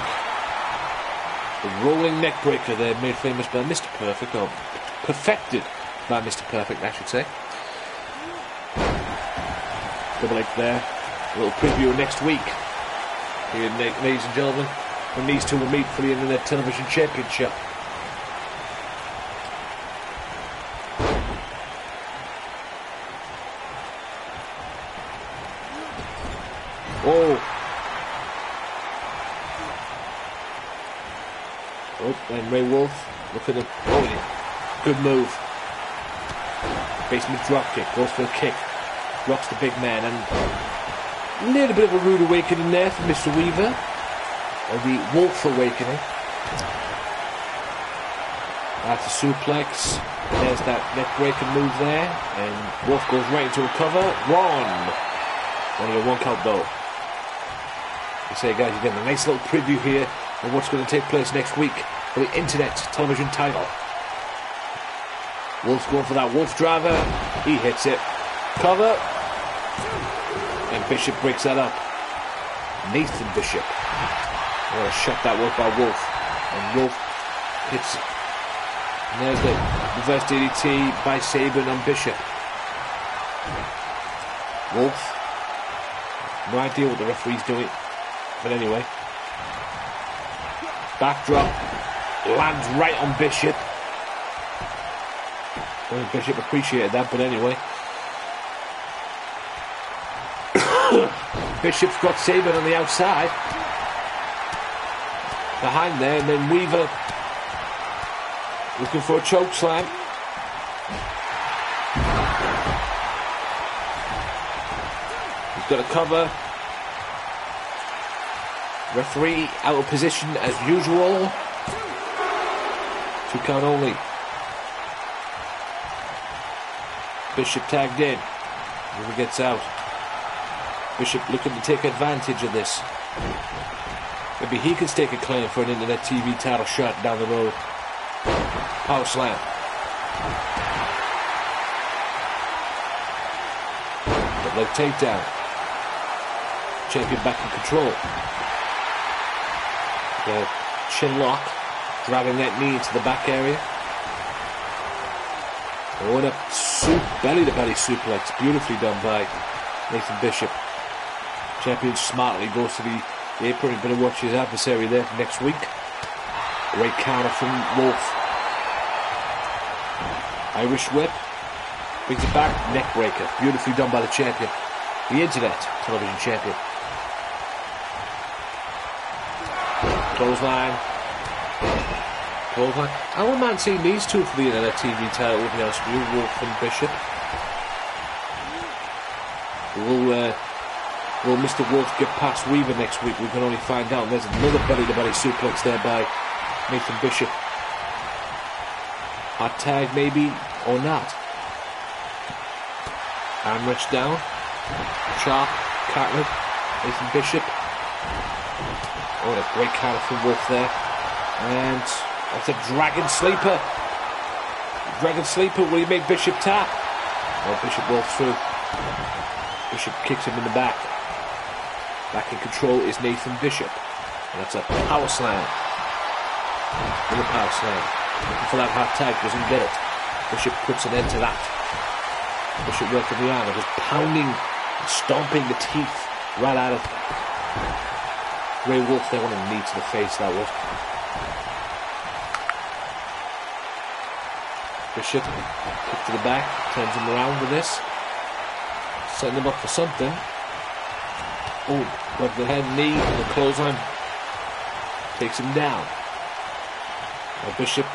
The rolling neck breaker there, made famous by Mr. Perfect, or perfected by Mr. Perfect, I should say. Double leg there. A little preview next week. here, ladies and gentlemen, when these two will meet for the Internet Television Championship. Oh, and Ray Wolf, look at him. Oh, yeah. Good move. Basement drop kick, goes for a kick. Rocks the big man, and a little bit of a rude awakening there for Mr. Weaver. Or the Wolf awakening. That's a suplex. There's that neck breaking move there. And Wolf goes right into a cover. Only a 1 count though. I say, guys, you're getting a nice little preview here of what's going to take place next week for the Internet Television title. Wolf's going for that Wolf driver. He hits it. Cover. And Bishop breaks that up. Nathan Bishop. What a shot that was by Wolf. And Wolf hits it. And there's the reverse DDT by Saban on Bishop. Wolf. No idea what the referee's doing. But anyway. Backdrop. Lands right on Bishop. I think Bishop appreciated that, but anyway. Bishop's got Saban on the outside. Behind there, and then Weaver looking for a choke slam. He's got a cover. Referee out of position as usual. 2 count only. Bishop tagged in. Weaver gets out. Bishop looking to take advantage of this. Maybe he can stake a claim for an Internet TV title shot down the road. Power slam. Double leg takedown. Champion back in control. The chin lock. Driving that knee into the back area. Oh, and a belly-to-belly suplex. Beautifully done by Nathan Bishop. Champion smartly goes to the apron. He better watch his adversary there for next week. Great counter from Wolf. Irish whip. Brings it back. Neck breaker. Beautifully done by the champion. The Internet Television champion. Clothesline. Clothesline. I wouldn't mind seeing these two for the Internet TV title, to be honest with you, Wolf and Bishop. Will Mr. Wolf get past Weaver next week? We can only find out. There's another belly-to-belly suplex there by Nathan Bishop. Hot tag maybe, or not. Arm wrench down. Chop, Catlett, Nathan Bishop. Oh, a great counter from Wolf there. And that's a Dragon Sleeper. Dragon Sleeper, will he make Bishop tap? Oh, Bishop walks through. Bishop kicks him in the back. Back in control is Nathan Bishop. And that's a power slam. Another power slam. Looking for that hot tag, doesn't get it. Bishop puts an end to that. Bishop working the arm, just pounding and stomping the teeth right out of Ray Wolf. There, one a knee to the face, that was. Bishop, kick to the back, turns him around with this. Setting him up for something. Oh, got the head, knee, and the clothesline. Takes him down. Now Bishop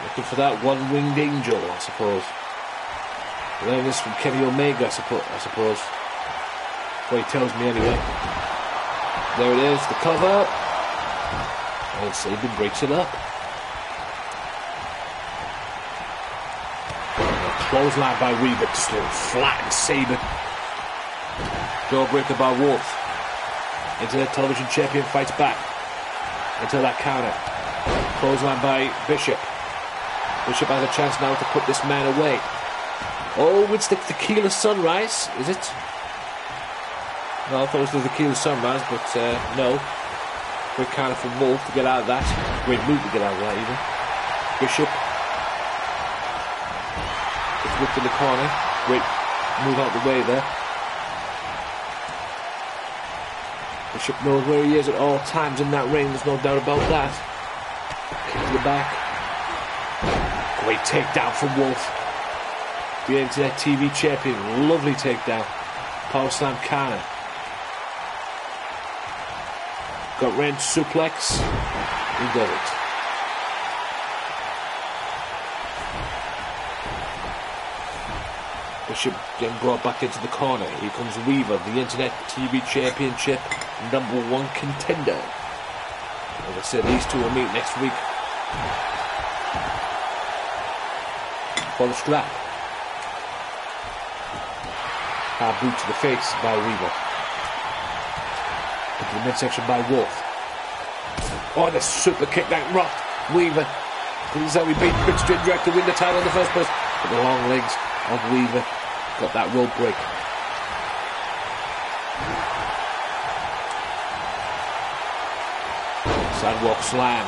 looking for that one-winged angel, I suppose. Learning this from Kenny Omega, I suppose. What he tells me anyway. There it is, the cover. And Saban breaks it up. Clothesline by Weaver, just flat Saban. Jawbreaker by Wolf. Internet Television champion fights back. Into that counter. Clothesline by Bishop. Bishop has a chance now to put this man away. Oh, it's the Tequila Sunrise, is it? No, I thought it was the Tequila Sunrise, but no. Great counter from Wolf to get out of that. Great move to get out of that, even. Bishop. Just whipped in the corner. Great move out the way there. Bishop knows where he is at all times in that ring, there's no doubt about that. Kick to the back. Great takedown from Wolf. The Internet TV champion. Lovely takedown. Power slam Kana. Got Ren suplex. He does it. Bishop getting brought back into the corner. Here comes Weaver, the Internet TV Championship #1 contender. As I said, these two will meet next week for the strap. Hard boot to the face by Weaver. Into the midsection by Wolf. Oh, the super kick that rocked Weaver. This is how we beat Prince Jindrak to win the title in the first place. But the long legs of Weaver got that rope break. Sidewalk slam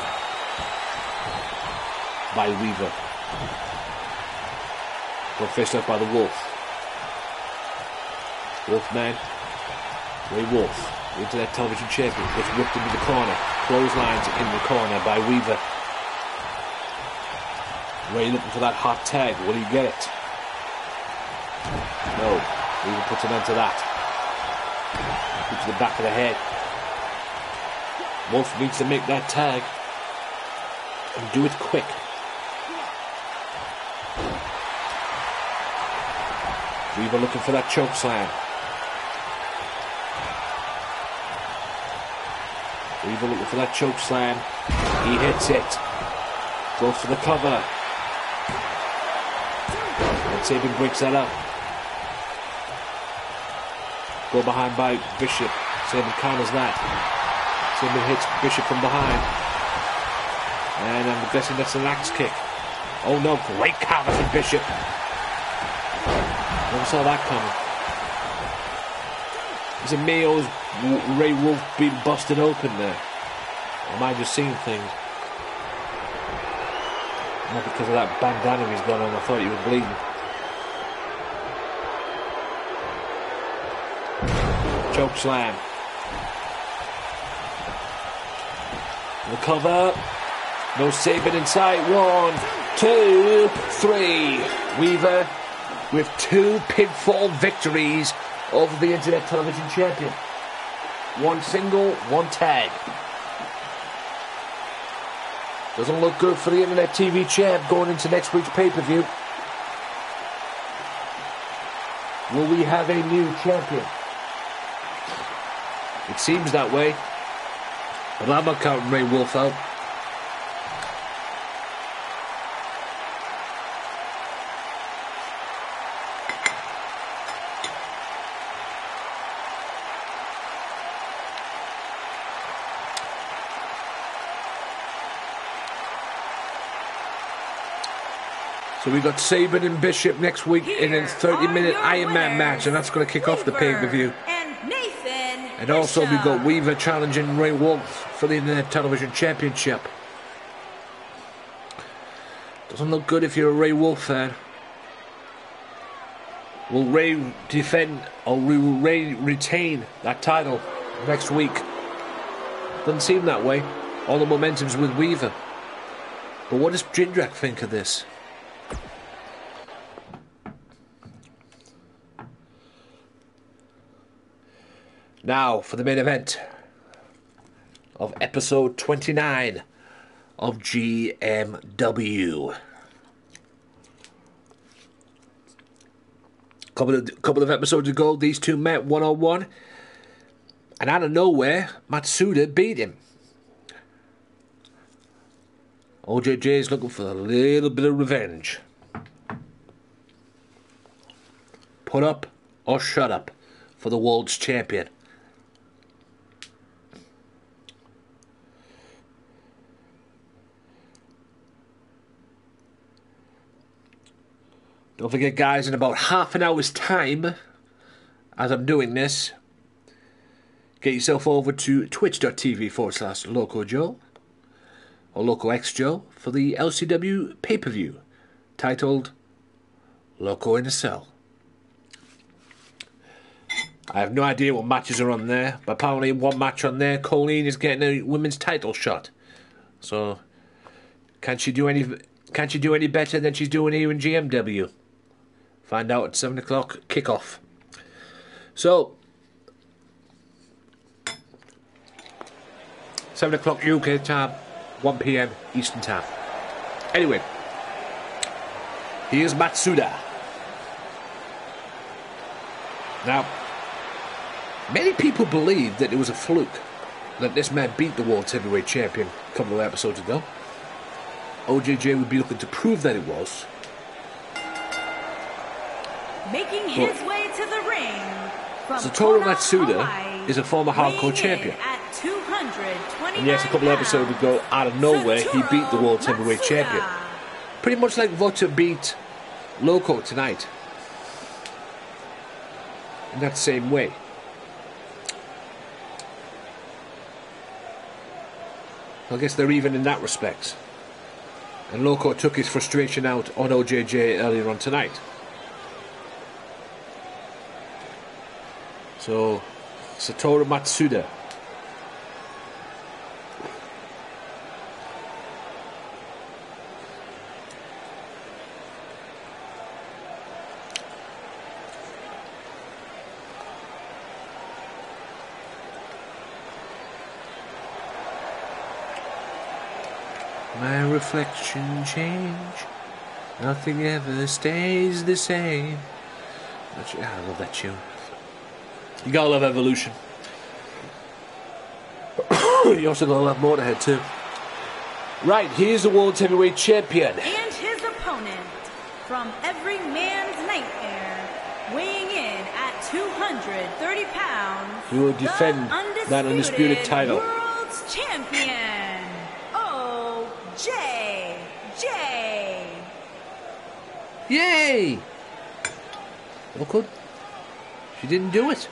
by Weaver. Got faced up by the Wolf. Wolfman. Ray Wolf, the Internet Television champion, gets whipped into the corner. Clotheslines in the corner by Weaver. Ray looking for that hot tag. Will he get it? No. Weaver puts an end to that. Puts to the back of the head. Wolf needs to make that tag and do it quick. Weaver looking for that choke slam. Weaver looking for that choke slam. He hits it. Goes for the cover. And Sabin breaks that up. Go behind by Bishop. Sabin counters that. Sabin hits Bishop from behind. And I'm guessing that's an axe kick. Oh no, great counter from Bishop. Never saw that coming. Is it me or is Ray Wolf being busted open there? Or am I just seeing things? Not because of that bandana he's got on, I thought he was bleeding. Choke slam. The cover. No Sabin inside. 1, 2, 3. Weaver with 2 pinfall victories over the Internet Television champion. 1 single, 1 tag. Doesn't look good for the Internet TV champ going into next week's pay-per-view. Will we have a new champion? It seems that way. But I'm not counting Ray Wolf out. So we got Sabin and Bishop next week in a 30-minute Iron Man match, and that's going to kick off the pay-per-view. And also we got Weaver challenging Ray Wolf for the Internet Television Championship. Doesn't look good if you're a Ray Wolf fan. Will Ray defend, or will Ray retain that title next week? Doesn't seem that way. All the momentum's with Weaver. But what does Jindrak think of this? Now for the main event of episode 29 of GMW. Couple of episodes ago, these two met one-on-one, and out of nowhere, Matsuda beat him. OJJ is looking for a little bit of revenge. Put up or shut up for the world's champion. Don't forget, guys, in about half an hour's time, as I'm doing this, get yourself over to twitch.tv/LocoJoe or LocoXJoe for the LCW pay-per-view titled Loco in a Cell. I have no idea what matches are on there, but apparently one match on there, Colleen is getting a women's title shot. So, can she do any better than she's doing here in GMW? Find out at 7 o'clock kickoff. So, 7 o'clock UK time, 1 PM Eastern time. Anyway, here's Matsuda. Now, many people believe that it was a fluke that this man beat the World Heavyweight Champion a couple of episodes ago. OJJ would be looking to prove that it was.
Making his way to the ring from
Satoru
Kona,
Matsuda
Hawaii,
is a former hardcore champion.
At 229
And yes, a couple of episodes ago, out of nowhere, he beat the World Heavyweight Champion. Pretty much like Vota beat Loco tonight. In that same way. I guess they're even in that respect. And Loco took his frustration out on OJJ earlier on tonight. So, Satoru Matsuda. My reflection change, nothing ever stays the same. I love that tune. You gotta love Evolution. You also gotta love Motorhead too. Right, here's the World Heavyweight Champion.
And his opponent, from every man's nightmare, weighing in at 230 pounds,
He will defend that undisputed title.
World's Champion, OJJ.
Yay! Look good. She didn't do it.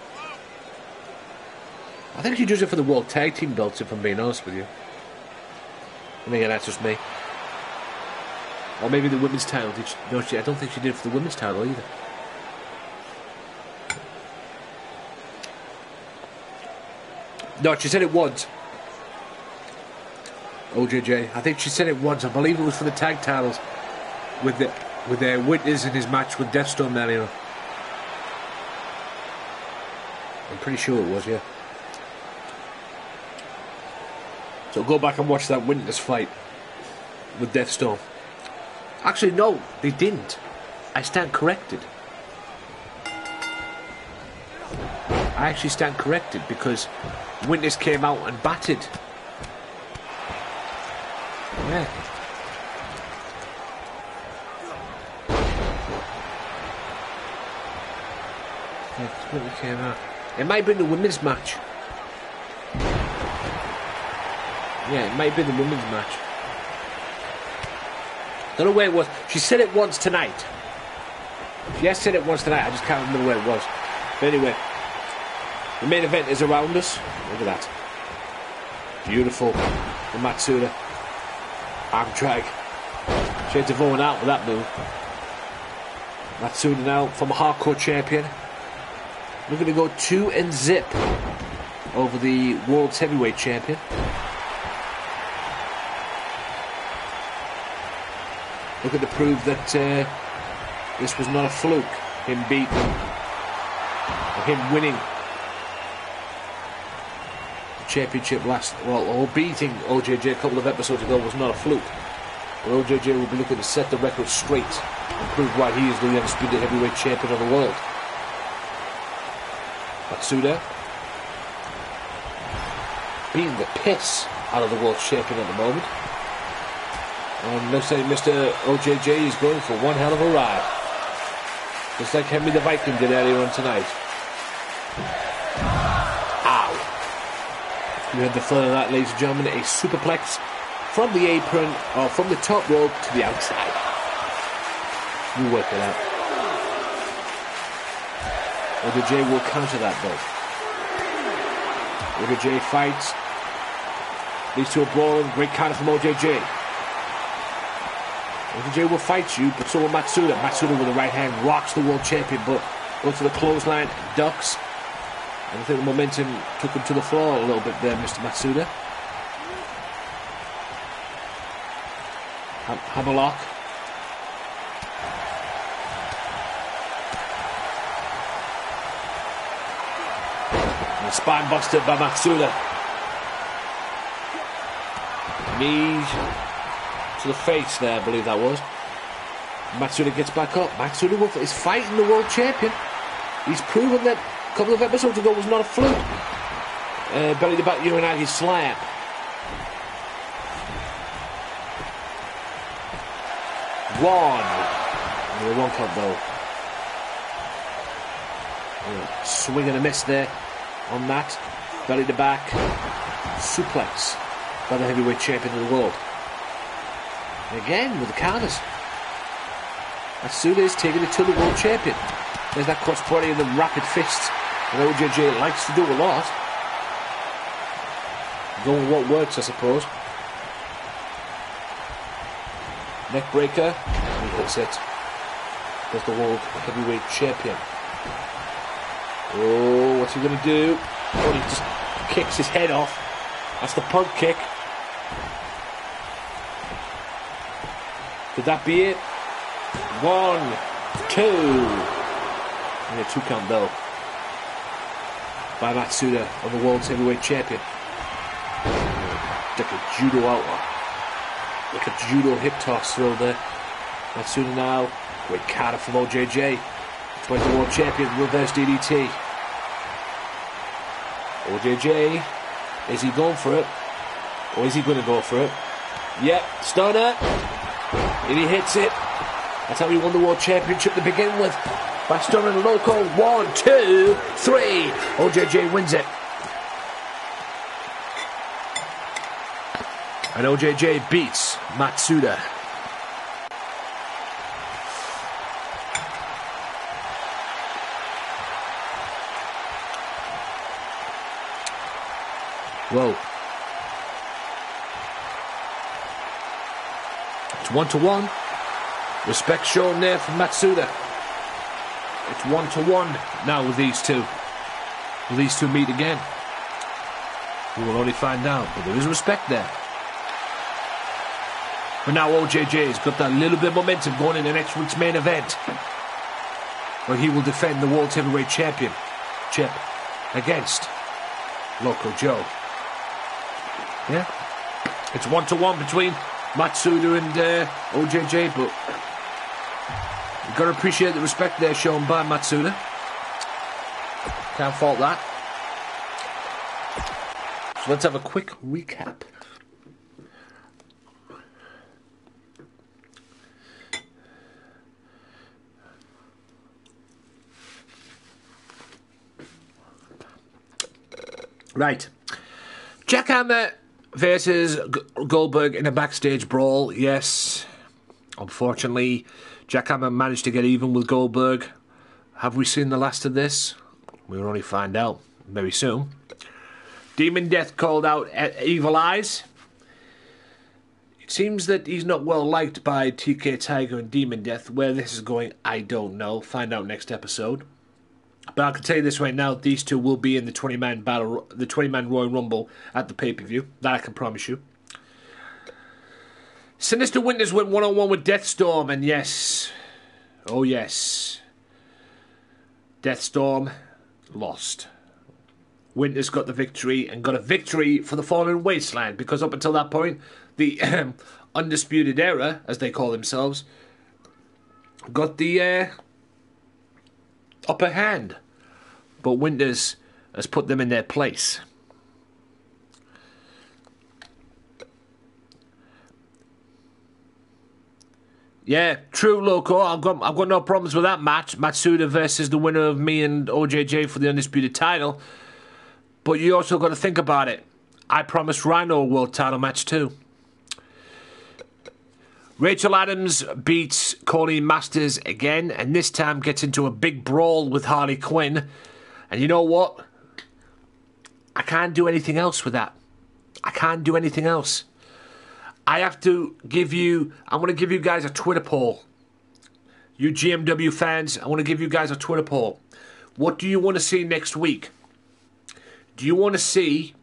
I think she does it for the World Tag Team belts, if I'm being honest with you. I mean, that's just me. Or maybe the women's title. No, I don't think she did it for the women's title either. No, she said it once. OJJ. I think she said it once. I believe it was for the tag titles with their witness in his match with Deathstorm earlier. I'm pretty sure it was, yeah. So go back and watch that Witness fight with Deathstorm. Actually, no, they didn't. I stand corrected. I actually stand corrected because Witness came out and batted. Yeah. Yeah, Witness came out. It might have been the women's match. Yeah, it might be the women's match. Don't know where it was. She said it once tonight. She has said it once tonight. I just can't remember where it was. But anyway, the main event is around us. Look at that. Beautiful. The Matsuda. Arm drag. She had to vote out with that move. Matsuda now from a hardcore champion. Looking to go 2-0 over the World's Heavyweight Champion. Looking to prove that this was not a fluke. Him beating, or him winning the championship or beating OJJ a couple of episodes ago was not a fluke. But OJJ will be looking to set the record straight and prove why he is the undisputed heavyweight champion of the world. Matsuda beating the piss out of the world champion at the moment. And looks like Mr. OJJ is going for one hell of a ride. Just like Henry the Viking did earlier on tonight. Ow. You heard the fun of that, ladies and gentlemen. A superplex from the apron, or from the top rope to the outside. You work it out. OJJ will counter that though. OJJ fights. Leads to a brawl, and great counter from OJJ. OJJ will fight you, but so will Matsuda. Matsuda with the right hand rocks the world champion, but goes to the clothesline, ducks, And I think the momentum took him to the floor a little bit there, Mr. Matsuda. Hammerlock. And a spine buster by Matsuda. Knee to the face there, I believe that was. Matsuda gets back up. Matsuda is fighting the world champion. He's proven that a couple of episodes ago was not a fluke. Belly to back Uranagi slam. One count though. Swing and a miss there on that. Belly to back. Suplex by the heavyweight champion of the world. And again with the counters. Matsuda is taking it to the world champion. There's that crossbody and the rapid fists. And OJJ likes to do a lot. Going with what works, I suppose. Neck breaker. And he hits it. There's the world heavyweight champion. Oh, what's he going to do? Oh, he just kicks his head off. That's the punk kick. Could that be it? 1, 2. And a 2 count though. By Matsuda on the world's heavyweight champion. Like a judo outlaw. Like a judo hip toss throw there. Matsuda now. Great counter from OJJ. It's the world champion, reverse DDT. OJJ, is he going for it? Or is he going to go for it? Yep, stunner. And he hits it. That's how he won the world championship to begin with. By stunning Loco. 1, 2, 3. OJJ wins it. And OJJ beats Matsuda. Whoa. It's 1-1. Respect shown there from Matsuda. It's 1-1 now with these two. Will these two meet again? We will only find out, but there is respect there. But now OJJ's got that little bit of momentum going into next week's main event, where he will defend the World Heavyweight Championship against Loco Joe. Yeah, it's 1-1 between Matsuda and OJJ, but you've got to appreciate the respect there shown by Matsuda. Can't fault that. So let's have a quick recap. Right. Jackhammer versus Goldberg in a backstage brawl. Yes. Unfortunately, Jackhammer managed to get even with Goldberg. Have we seen the last of this? We'll only find out very soon. Demon Death called out Evil Eyes. It seems that he's not well liked by TK Tiger and Demon Death. Where this is going, I don't know. Find out next episode. But I can tell you this right now, these two will be in the 20-man battle, the 20-man Royal Rumble at the pay-per-view. That I can promise you. Sinister Winters went one-on-one with Deathstorm, and yes, oh yes, Deathstorm lost. Winters got the victory, and got a victory for the Fallen Wasteland, because up until that point, the Undisputed Era, as they call themselves, got the upper hand, but Winters has put them in their place. Yeah, true, Loco. I've got no problems with that match. Matsuda versus the winner of me and OJJ for the Undisputed title. But you also got to think about it. I promised Rhino a world title match too. Rachel Adams beats Colleen Masters again, and this time gets into a big brawl with Harley Quinn. And you know what? I can't do anything else with that. I can't do anything else. I have to give you... I'm going to give you guys a Twitter poll. You GMW fans, I want to give you guys a Twitter poll. What do you want to see next week? Do you want to see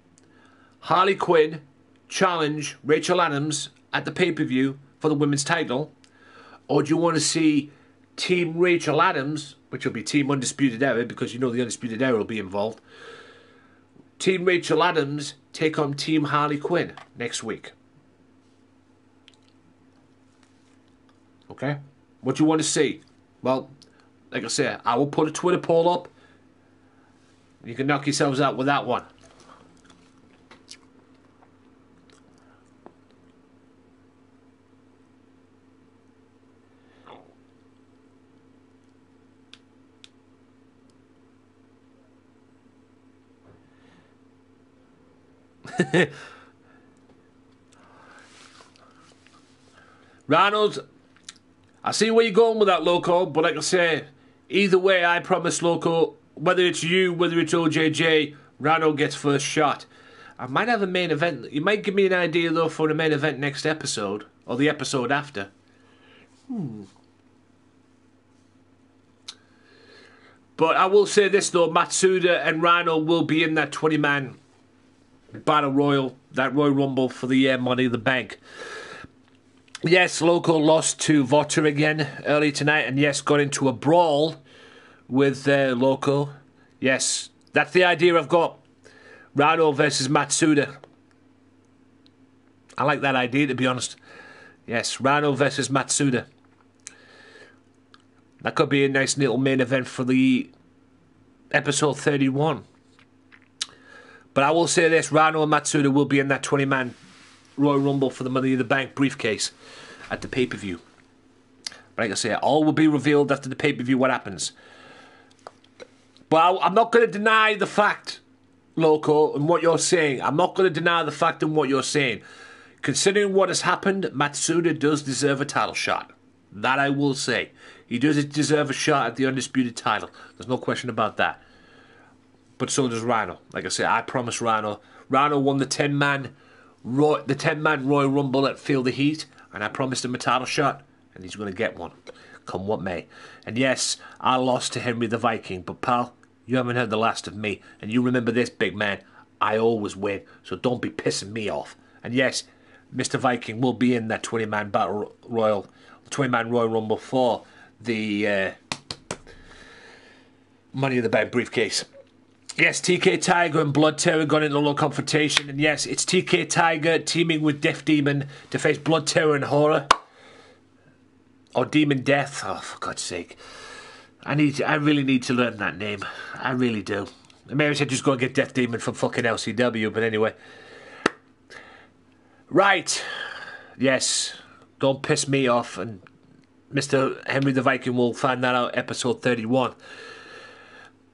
Harley Quinn challenge Rachel Adams at the pay-per-view for the women's title? Or do you want to see Team Rachel Adams, which will be Team Undisputed Era, because you know the Undisputed Era will be involved, Team Rachel Adams take on Team Harley Quinn next week? Okay? What do you want to see? Well, like I say, I will put a Twitter poll up. You can knock yourselves out with that one. Ronald, I see where you're going with that, Loco, but like I say, either way, I promise, Loco, whether it's you, whether it's OJJ, Ronald gets first shot. I might have a main event. You might give me an idea, though, for the main event next episode, or the episode after. But I will say this, though, Matsuda and Rhino will be in that 20-man Battle Royal, that Royal Rumble for the Money in the Bank. Yes, Loco lost to Votter again early tonight, and yes, got into a brawl with Loco. Yes, that's the idea I've got. Rhino versus Matsuda. I like that idea, to be honest. Yes, Rhino versus Matsuda. That could be a nice little main event for the episode 31. But I will say this, Rhino and Matsuda will be in that 20-man Royal Rumble for the Money in the Bank briefcase at the pay-per-view. But like I say, all will be revealed after the pay-per-view what happens. But I'm not going to deny the fact, Loco, and what you're saying. I'm not going to deny the fact and what you're saying. Considering what has happened, Matsuda does deserve a title shot. That I will say. He does deserve a shot at the Undisputed title. There's no question about that. But so does Rhino. Like I say, I promise Rhino. Rhino won the 10-man Royal Rumble at Feel the Heat, and I promised him a title shot, and he's going to get one, come what may. And yes, I lost to Henry the Viking, but pal, you haven't heard the last of me, and you remember this, big man, I always win, so don't be pissing me off. And yes, Mr. Viking will be in that 20-man Royal Rumble for the Money in the Bank briefcase. Yes, TK Tiger and Blood Terror got into a little confrontation. And yes, it's TK Tiger teaming with Death Demon to face Blood Terror and Horror. Or Demon Death. Oh, for God's sake. I really need to learn that name. I really do. Maybe I should just go and get Death Demon from fucking LCW. But anyway. Right. Yes. Don't piss me off. And Mr. Henry the Viking will find that out episode 31.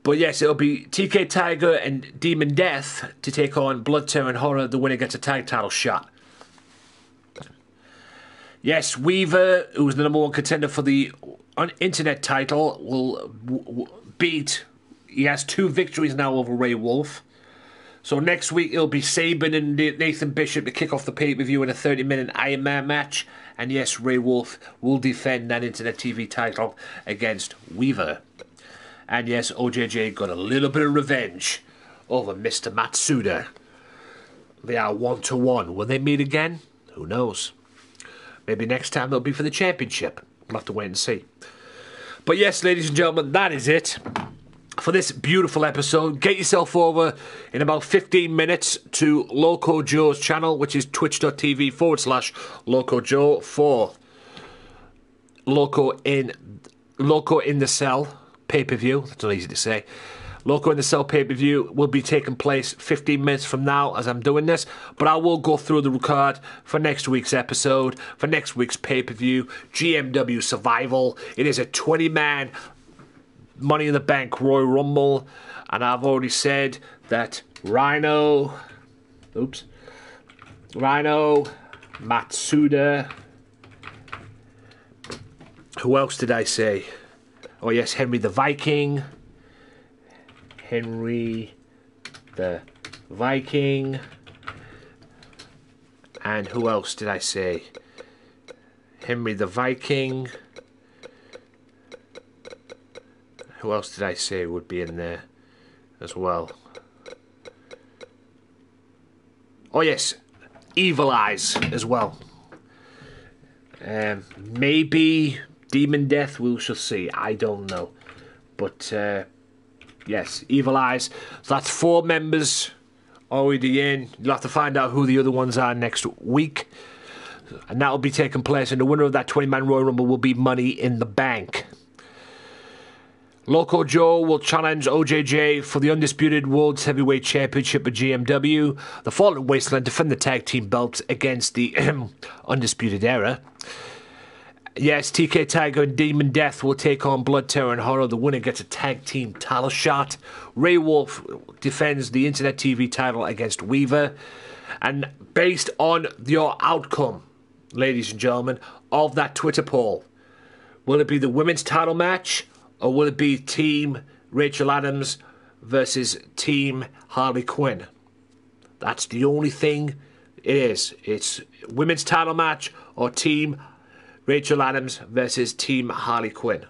But yes, it'll be TK Tiger and Demon Death to take on Blood Terror and Horror. The winner gets a tag title shot. Yes, Weaver, who was the number one contender for the internet title, will beat... He has 2 victories now over Ray Wolf. So next week it'll be Sabin and Nathan Bishop to kick off the pay-per-view in a 30-minute Iron Man match. And yes, Ray Wolf will defend that internet TV title against Weaver. And yes, OJJ got a little bit of revenge over Mr. Matsuda. They are 1-1. Will they meet again? Who knows? Maybe next time it'll be for the championship. We'll have to wait and see. But yes, ladies and gentlemen, that is it for this beautiful episode. Get yourself over in about 15 minutes to Loco Joe's channel, which is twitch.tv/Loco Joe for Loco in the Cell pay-per-view. That's not easy to say. Loco in the Cell pay-per-view will be taking place 15 minutes from now as I'm doing this, but I will go through the card for next week's episode, for next week's pay-per-view, GMW Survival. It is a 20-man Money in the Bank Royal Rumble, and I've already said that Rhino, Matsuda, who else did I say? Oh yes, Henry the Viking. And who else did I say? Henry the Viking. Who else did I say would be in there as well? Oh yes, Evil Eyes as well. Maybe Demon Death, we shall see. I don't know. But, yes, Evil Eyes. So that's 4 members already in. You'll have to find out who the other ones are next week. And that will be taking place. And the winner of that 20-man Royal Rumble will be Money in the Bank. Loco Joe will challenge OJJ for the Undisputed World Heavyweight Championship of GMW. The Fallen Wasteland defend the tag team belts against the Undisputed Era. Yes, TK Tiger and Demon Death will take on Blood Terror and Horror. The winner gets a tag team title shot. Ray Wolf defends the Internet TV title against Weaver. And based on your outcome, ladies and gentlemen, of that Twitter poll, will it be the women's title match? Or will it be Team Rachel Adams versus Team Harley Quinn? That's the only thing it is. It's women's title match or Team Rachel Adams versus Team Harley Quinn.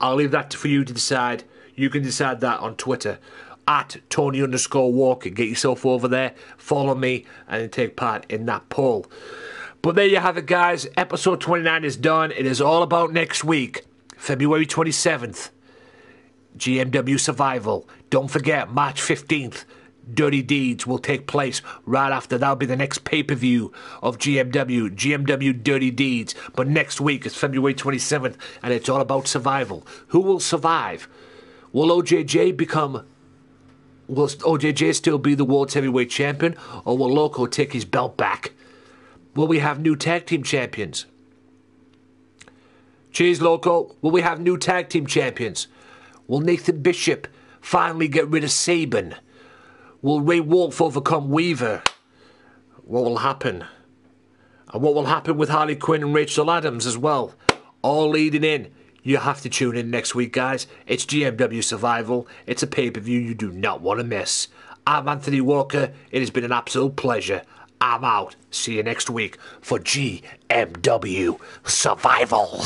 I'll leave that for you to decide. You can decide that on Twitter. At Tony_Walker. Get yourself over there. Follow me and take part in that poll. But there you have it, guys. Episode 29 is done. It is all about next week. February 27th, GMW Survival. Don't forget, March 15th, Dirty Deeds will take place right after. That'll be the next pay-per-view of GMW Dirty Deeds. But next week is February 27th, and it's all about survival. Who will survive? Will OJJ still be the World Heavyweight Champion, or will Loco take his belt back? Will we have new tag team champions? Cheers, Loco. Will we have new tag team champions? Will Nathan Bishop finally get rid of Saban? Will Ray Wolf overcome Weaver? What will happen? And what will happen with Harley Quinn and Rachel Adams as well? All leading in. You have to tune in next week, guys. It's GMW Survival. It's a pay-per-view you do not want to miss. I'm Anthony Walker. It has been an absolute pleasure. I'm out. See you next week for GMW Survival.